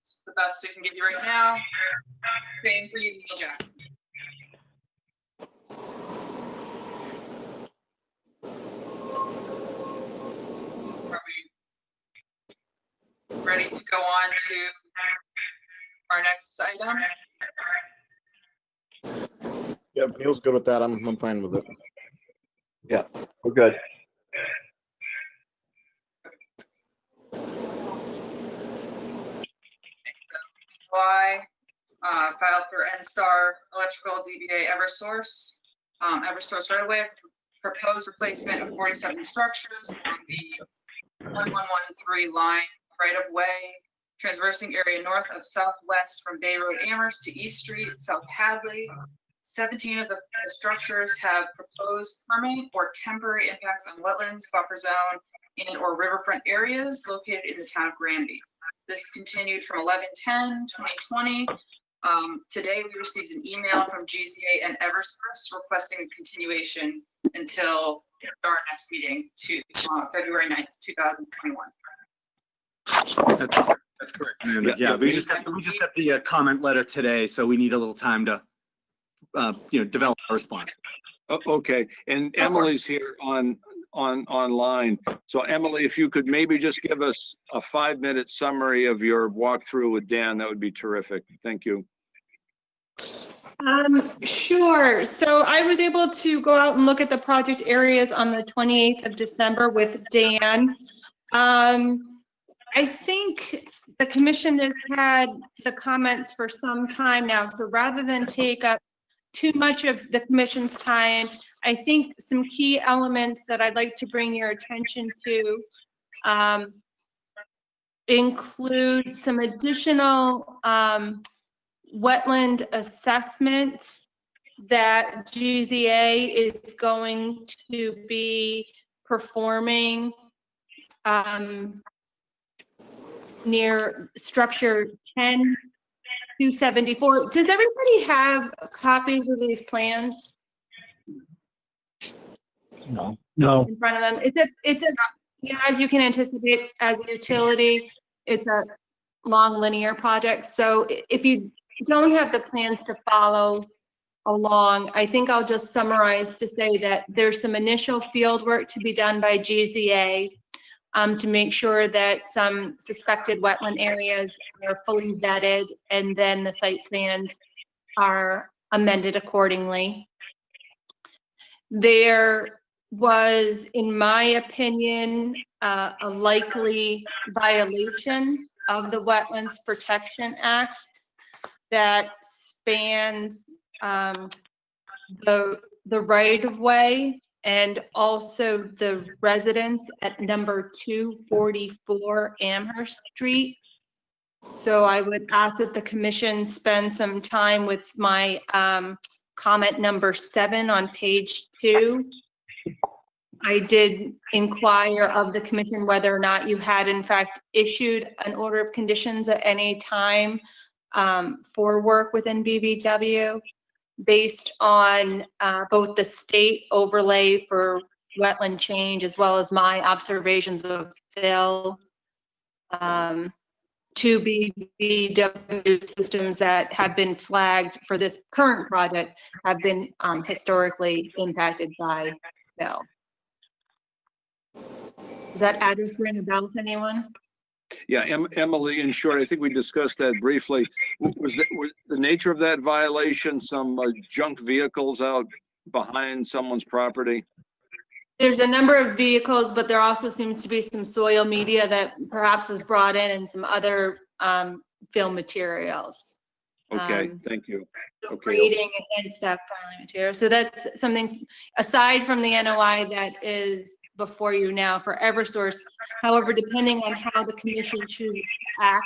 It's the best we can give you right now. Same for you, Neil Jackson. Are we ready to go on to our next item? Yeah, Neil's good with that. I'm fine with it. Yeah, we're good. Why filed for NSTAR Electrical DBA Eversource. Eversource right away proposed replacement of 47 structures on the 1113 line right of way, transversing area north of southwest from Bay Road Amherst to East Street, South Hadley. 17 of the structures have proposed permanent or temporary impacts on wetlands, buffer zone, and or riverfront areas located in the town of Granby. This continued from 11/10/2020. Today, we received an email from GZA and Eversource requesting a continuation until our next meeting to February 9th, 2021. That's correct. Yeah, we just got the comment letter today, so we need a little time to develop a response. Okay, and Emily's here on online. So Emily, if you could maybe just give us a 5-minute summary of your walkthrough with Dan, that would be terrific. Thank you. Sure. So I was able to go out and look at the project areas on the 28th of December with Dan. I think the commission has had the comments for some time now, so rather than take up too much of the commission's time, I think some key elements that I'd like to bring your attention to include some additional wetland assessment that GZA is going to be performing near structure 10-274. Does everybody have copies of these plans No. in front of them? It's a, you know, as you can anticipate, as a utility, it's a long linear project. So if you don't have the plans to follow along, I think I'll just summarize to say that there's some initial field work to be done by GZA to make sure that some suspected wetland areas are fully vetted, and then the site plans are amended accordingly. There was, in my opinion, a likely violation of the Wetlands Protection Act that spanned the right-of-way and also the residence at number 244 Amherst Street. So I would ask that the commission spend some time with my comment number 7 on page 2. I did inquire of the commission whether or not you had in fact issued an order of conditions at any time for work within BBW based on both the state overlay for wetland change as well as my observations of fill to BBW systems that have been flagged for this current project have been historically impacted by fill. Does that address ring a bell to anyone? Yeah, Emily, in short, I think we discussed that briefly. Was the nature of that violation some junk vehicles out behind someone's property? There's a number of vehicles, but there also seems to be some soil media that perhaps was brought in and some other fill materials. Okay, thank you. Okay. Grading and stuff, filing material. So that's something aside from the NOI that is before you now for Eversource. However, depending on how the commission chooses to act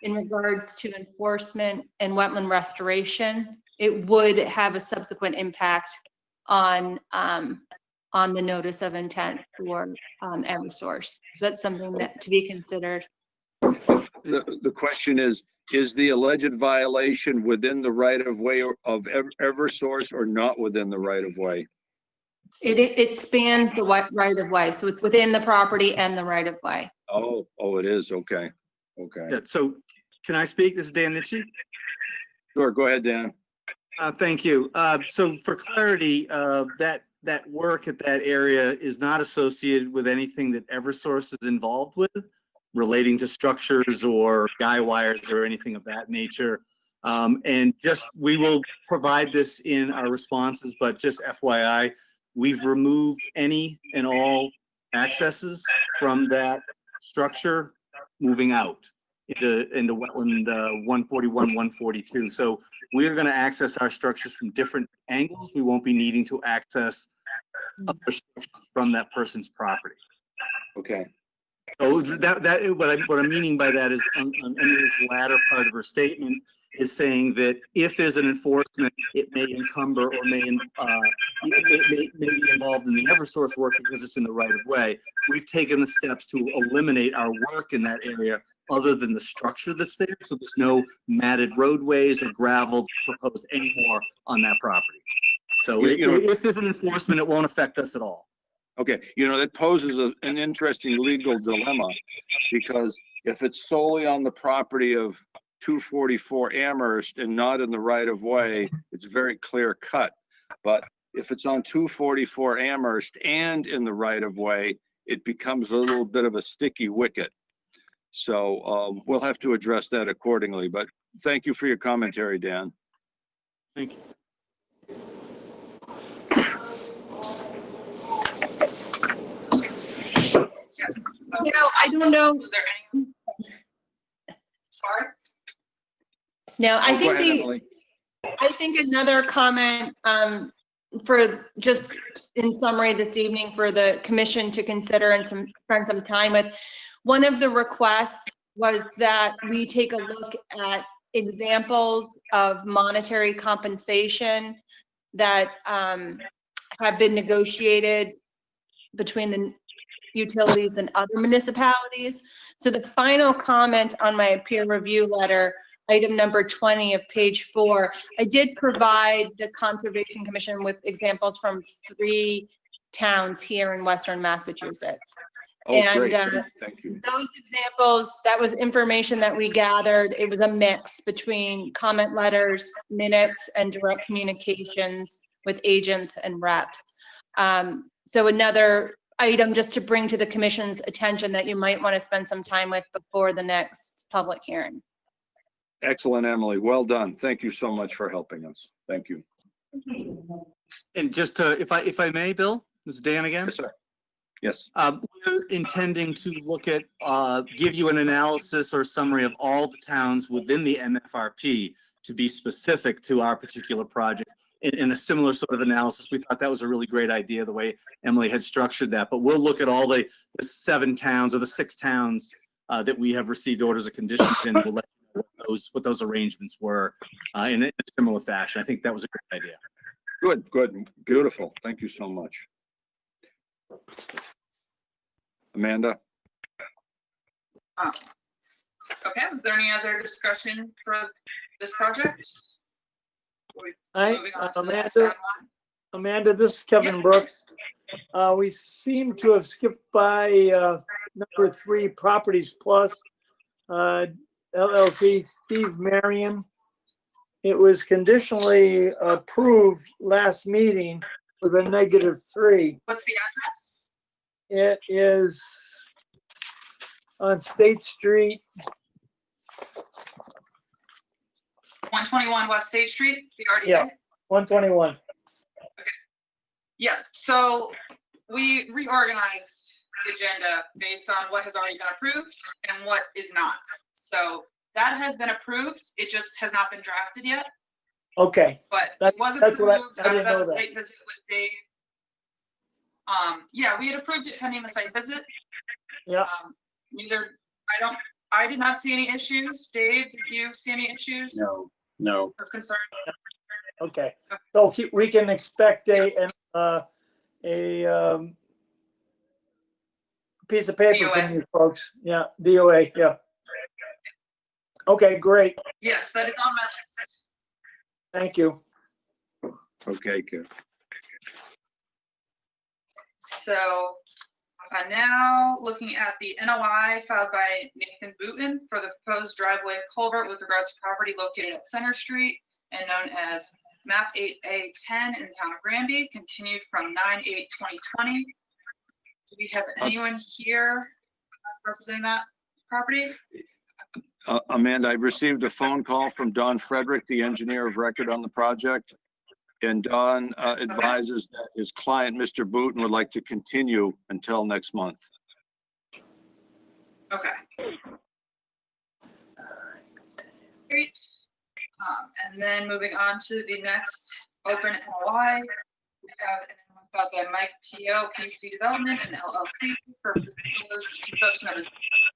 in regards to enforcement and wetland restoration, it would have a subsequent impact on the notice of intent for Eversource. So that's something that to be considered. The question is the alleged violation within the right-of-way of Eversource or not within the right-of-way? It spans the right-of-way, so it's within the property and the right-of-way. Oh, it is, okay, okay. Yeah, so can I speak? This is Dan Nitschke. Sure, go ahead, Dan. Thank you. So for clarity, that work at that area is not associated with anything that Eversource is involved with relating to structures or guy wires or anything of that nature. And just, we will provide this in our responses, but just FYI, we've removed any and all accesses from that structure moving out into wetland 141, 142. So we're going to access our structures from different angles. We won't be needing to access other structures from that person's property. Okay. So what I'm meaning by that is on this latter part of her statement is saying that if there's an enforcement, it may encumber or may be involved in the Eversource work because it's in the right of way. We've taken the steps to eliminate our work in that area other than the structure that's there. So there's no matted roadways or gravel proposed anymore on that property. So if there's an enforcement, it won't affect us at all. Okay, that poses an interesting legal dilemma, because if it's solely on the property of 244 Amherst and not in the right of way, it's very clear cut. But If it's on 244 Amherst and in the right of way, it becomes a little bit of a sticky wicket. So we'll have to address that accordingly, but thank you for your commentary, Dan. Thank you. Yes. You know, I don't know. Was there any? Sorry? No, I Oh, go think ahead, Emily. I think another comment, for just in summary this evening for the commission to consider and spend some time with. One of the requests was that we take a look at examples of monetary compensation that have been negotiated between the utilities and other municipalities. So the final comment on my peer review letter, item number 20 of page 4, I did provide the Conservation Commission with examples from 3 towns here in Western Massachusetts. Oh, And great. Thank you. those examples, that was information that we gathered. It was a mix between comment letters, minutes, and direct communications with agents and reps. So another item just to bring to the commission's attention that you might want to spend some time with before the next public hearing. Excellent, Emily. Well done. Thank you so much for helping us. Thank you. And just to, if I may, Bill, this is Dan again. Yes, sir. Yes. We're intending to look at, give you an analysis or summary of all the towns within the MFRP to be specific to our particular project. In a similar sort of analysis, we thought that was a really great idea, the way Emily had structured that. But we'll look at all the 7 towns or the 6 towns that we have received orders of conditions in. We'll let you know what those arrangements were in a similar fashion. I think that was a great idea. Good, good, beautiful. Thank you so much. Amanda? Okay, was there any other discussion for this project? Moving on to the next Amanda, timeline. Amanda, this is Kevin Brooks. We seem to have skipped by number 3, Properties Plus, LLC, Steve Marion. It was conditionally approved last meeting with a -3. What's the address? It is on State Street. 121 West State Street, the RDA? Yeah, 121. Yeah, so we reorganized the agenda based on what has already been approved and what is not. So that has been approved. It just has not been drafted yet, Okay, but That- it was that's what approved. I I was didn't at know the that. site visit with Dave. Yeah, we had approved it pending the site visit. yeah. I did not see any issues. Dave, did you see any issues No. of concern? Okay, so we can expect a piece of paper DOA. from you folks. Yeah, DOA, yeah. Okay, great. Yes, that is on my list. Thank you. Okay, Kev. So now looking at the NOI filed by Nathan Booton for the proposed driveway culvert with regards to property located at Center Street and known as map 8A10 in the town of Granby, continued from 9/8/2020. Do we have anyone here representing that property? Amanda, I received a phone call from Don Frederick, the engineer of record on the project. And Don advises that his client, Mr. Booton, would like to continue until next month. Okay. Great. And then moving on to the next open NOI, we have an NOI filed by Mike P.O. PC Development and LLC for proposed construction of a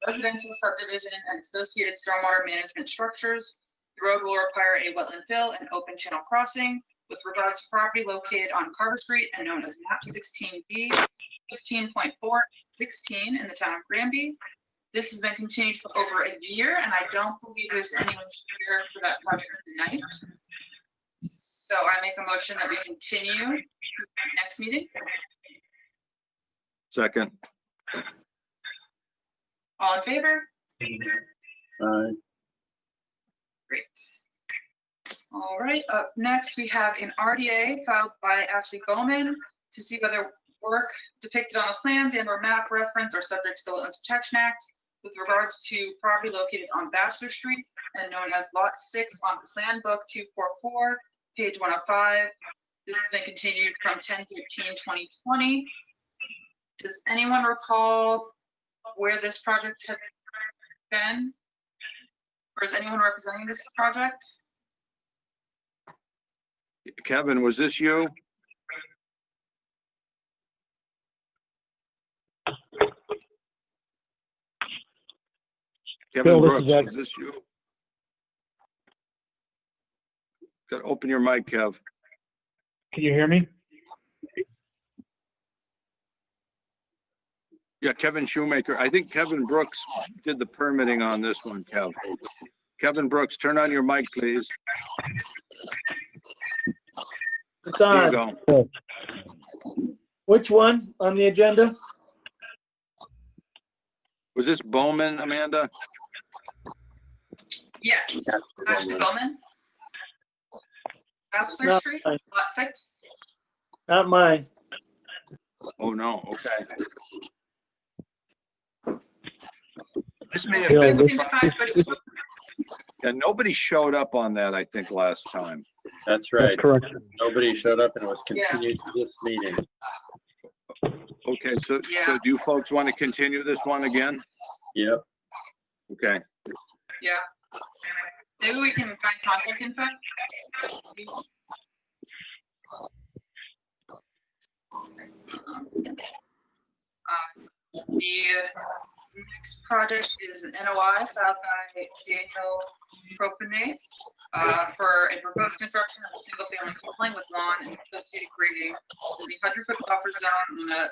residential subdivision and associated stormwater management structures. The road will require a wetland fill and open channel crossing with regards to property located on Carver Street and known as map 16B, 15.416 in the town of Granby. This has been continued for over a year, and I don't believe there's anyone here for that project tonight. So I make a motion that we continue next meeting. Second. All in favor? Great. All right, up next, we have an RDA filed by Ashley Bowman to see whether work depicted on the plans and or map reference are subject to the Wetlands Protection Act with regards to property located on Bachelor Street and known as Lot 6 on Plan Book 244, page 105. This has been continued from 10/13/2020. Does anyone recall where this project had been? Or is anyone representing this project? Kevin, was this you? Kevin Bill, this Brooks, is Ed. was this you? Got to open your mic, Kev. Can you hear me? Yeah, Kevin Shoemaker. I think Kevin Brooks did the permitting on this one, Kev. Kevin Brooks, turn on your mic, please. It's There you on. go. Which one on the agenda? Was this Bowman, Amanda? Yes, Ashley Bowman. Bachelor Not Street, mine. Lot 6. Not mine. Oh, no, okay. This may have Bill, been, this- Seemed to find, but it was yeah, nobody showed up on that, I think, last time. That's right. That's correct. Nobody showed up and it was Yeah. continued to this meeting. Okay, so Yeah. do you folks want to continue this one again? Yep. Okay, Yeah. Maybe we can find contact info. The next project is an NOI filed by Daniel Propinace for a proposed construction of a single-family dwelling with lawn and associated grading in the 100-foot buffer zone on a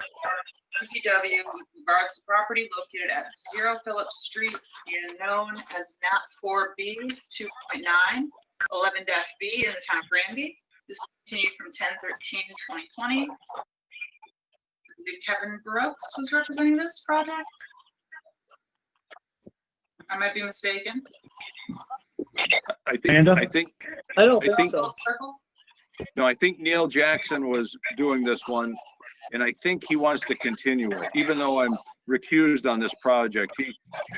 PPW with regards to property located at 0 Phillips Street and known as map 4B 2.9 11-B in the town of Granby. This continued from 10/13/2020. I believe Kevin Brooks was representing this project. I might be mistaken. I Amanda? think, I don't I think think- so. Circle? no, I think Neil Jackson was doing this one, and I think he wants to continue it, even though I'm recused on this project.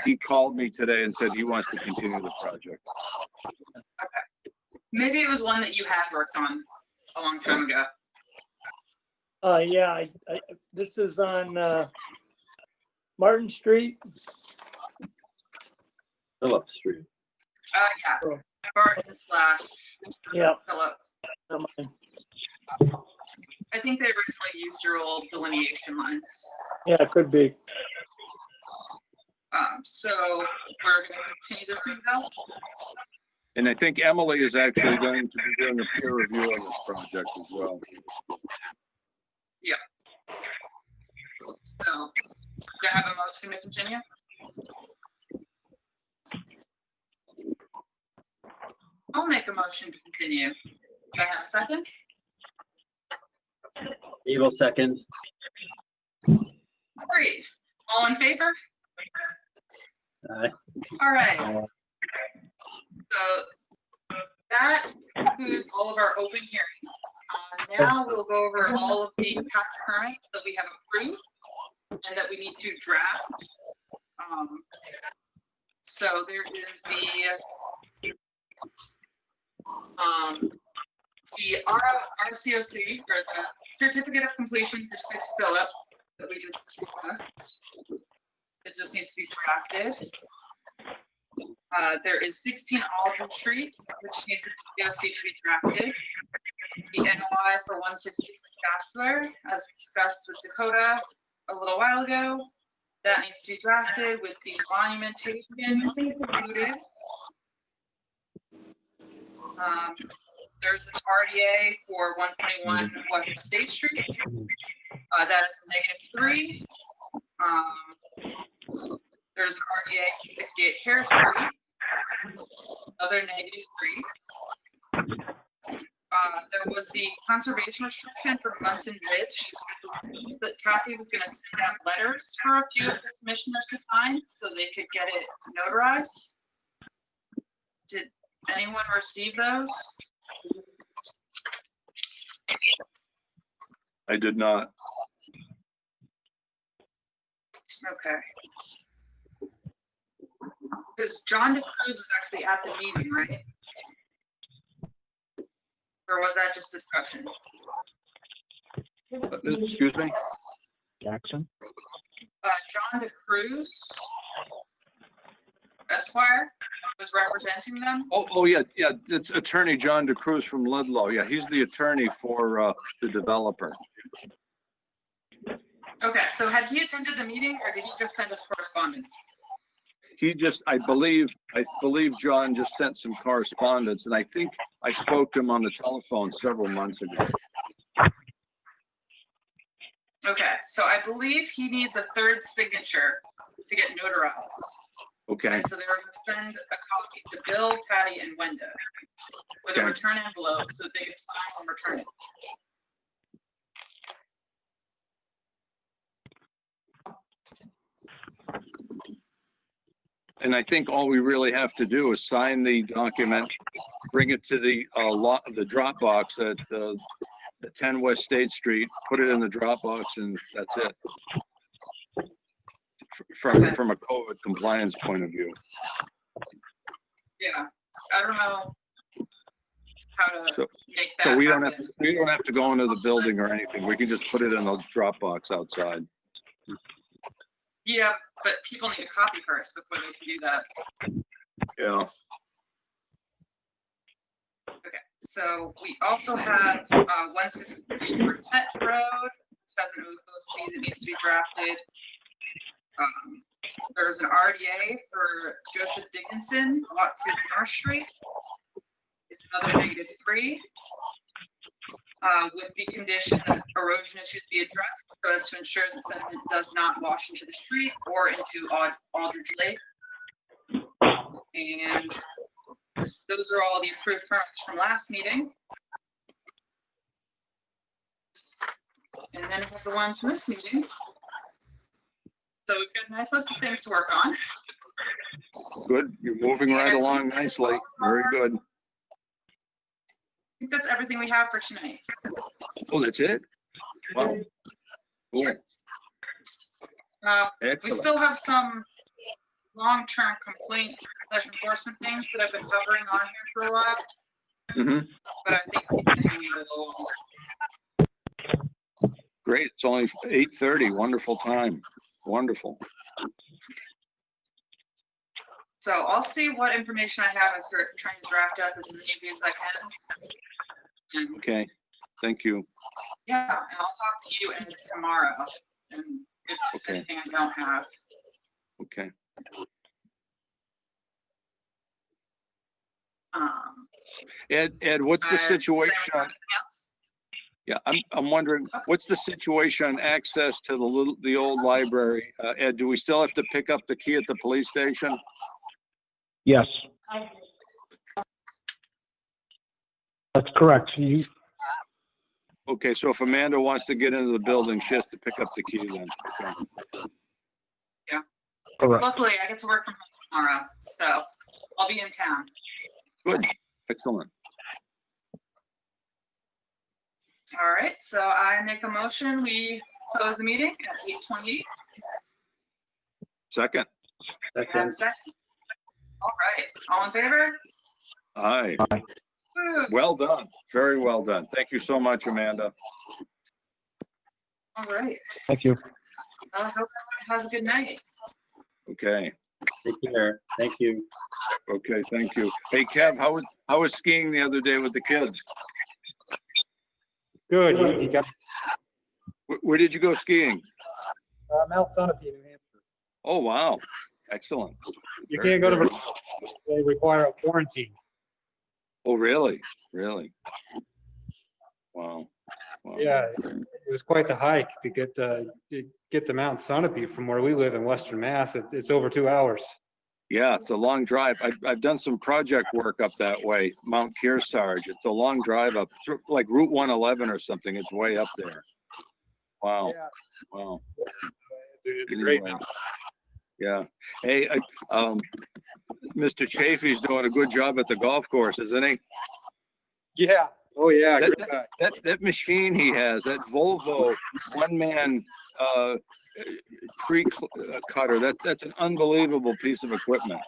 He called me today and said he wants to continue the project. Maybe it was one that you had worked on a long time ago. Yeah, this is on, Martin Street. Phillips Street. Yeah, Barton / Yeah. Phillip. not mine. I think they originally used your old delineation lines. Yeah, it could be. So we're gonna continue this thing though. And I think Emily is actually going to be doing a peer review of this project as well. So, do I have a motion to continue? I'll make a motion to continue. Do I have a second? Evil second. Great. All in favor? Aye. All right. So that concludes all of our open hearings. Now we'll go over all of the past permits that we have approved and that we need to draft. So there is the RCOC, or the Certificate of Completion for 6 Phillip that we just discussed. It just needs to be drafted. There is 16 Aldridge Street, which needs the COC to be drafted. The NOI for 160 Bachelor, as we discussed with Dakota a little while ago, that needs to be drafted with the monumentation included. There's an RDA for 121 West State Street. That is -3. There's an RDA for 68 Harris Street. Another -3. There was the conservation restriction for Munson Ridge that Kathy was going to send out letters for a few of the commissioners to sign so they could get it notarized. anyone receive those? I did not. Okay. Because John DeCruz was actually at the meeting, right? Or was that just discussion? Excuse me? Jackson? John DeCruz, Esquire, was representing them. Oh, yeah, it's Attorney John DeCruz from Ludlow. Yeah, he's the attorney for the developer. Okay, so had he attended the meeting or did he just send us correspondence? He just, I believe John just sent some correspondence, and I think I spoke to him on the telephone several months ago. Okay, so I believe he needs a third signature to get notarized. Okay, And so they were gonna send a copy to Bill, Patty, and Wenda with a Okay. return envelope so that they could sign and return it. and I think all we really have to do is sign the document, bring it to the Dropbox at the 10 West State Street, put it in the Dropbox, and that's it. From a COVID compliance point of view. Yeah, I don't know how to So, make that so we don't happen. have to go into the building or anything. We can just put it in the Dropbox outside. Yeah, but people need a copy first before they can do that. Yeah. Okay, so we also have 163 Burnett Road, Pheasant OC that needs to be drafted. There's an RDA for Joseph Dickinson, lot 2 North Street. It's another -3. With the condition that erosion issues be addressed so as to ensure that sediment does not wash into the street or into Aldridge Lake. And those are all the approved permits from last meeting. And then we have the ones from this meeting. So we've got a nice list of things to work on. Good. You're moving right along nicely. Very good. I think that's everything we have for tonight. Oh, that's it? Wow. Cool. We Excellent. still have some long-term complaint / enforcement things that I've been covering on here for a while, Mhm. but I think we can hang it a little. Great. It's only 8:30. Wonderful time. Wonderful. So I'll see what information I have and start trying to draft up as many of you as I can. And Okay. Thank you. yeah, and I'll talk to you Ed tomorrow. And if there's Okay. anything I don't have. Okay. Ed, what's the does situation? anyone have anything else? Yeah, I'm wondering, what's the situation on access to the old library? Ed, do we still have to pick up the key at the police station? Yes, that's correct. Okay, so if Amanda wants to get into the building, she has to pick up the key then. Okay. Correct. Luckily, I get to work from home tomorrow, so I'll be in town. Good, excellent. All right, so I make a motion, we close the meeting at 8:28. Second. And second. All right, all in favor? Aye. Woo. Well done. Very well done. Thank you so much, Amanda. All right, Thank you. I hope everyone has a good night. Okay. Take care. Thank you. Okay, thank you. Hey, Kev, how was skiing the other day with the kids? Good, you got, Where did you go skiing? Mount Sunapee, New Hampshire. Oh, wow. Excellent. You can't go to, they require a quarantine. Oh, really? Really? Wow. Wow. Yeah, it was quite the hike to get to Mount Sunapee from where we live in Western Mass. It's over 2 hours. Yeah, it's a long drive. I've done some project work up that way, Mount Kearsarge. It's a long drive up, it's like Route 111 or something. It's way up there. Wow. Yeah. Wow. It's a great Anyway. mountain. Yeah. Hey, Mr. Chafee's doing a good job at the golf course, isn't he? Yeah. Oh, yeah. That- Great guy. That machine he has, that Volvo one-man, tree cutter, that's an unbelievable piece of equipment.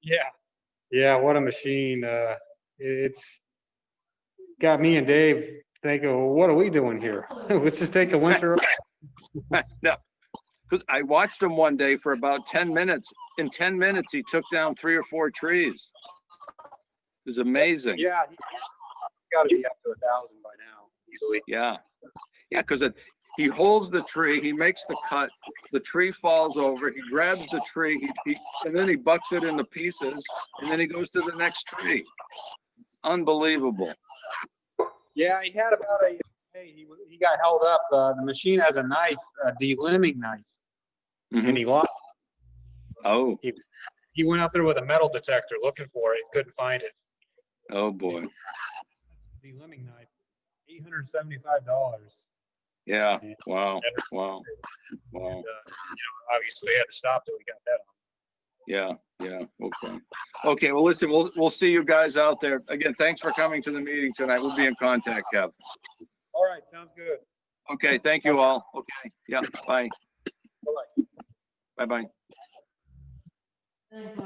Yeah. Yeah, what a machine. It's got me and Dave thinking, well, what are we doing here? Let's just take the winter off. No, because I watched him one day for about 10 minutes. In 10 minutes, he took down 3 or 4 trees. It was amazing. Yeah, he's got to be up to 1,000 by now, easily. Yeah. Yeah, because he holds the tree, he makes the cut, the tree falls over, he grabs the tree, and then he bucks it into pieces, and then he goes to the next tree. Unbelievable. Yeah, he had about he got held up. The machine has a knife, a delimbing knife, Mhm. and he lost. Oh, He went out there with a metal detector looking for it, couldn't find it. oh boy. Delimbing knife, $875. Yeah, wow, wow, wow. Obviously had to stop till we got that on. Yeah, okay. Okay, well, listen, we'll see you guys out there. Again, thanks for coming to the meeting tonight. We'll be in contact, Kev. All right, sounds good. Okay, thank you all. Okay, yeah, bye. Bye-bye. Bye-bye. Thank you.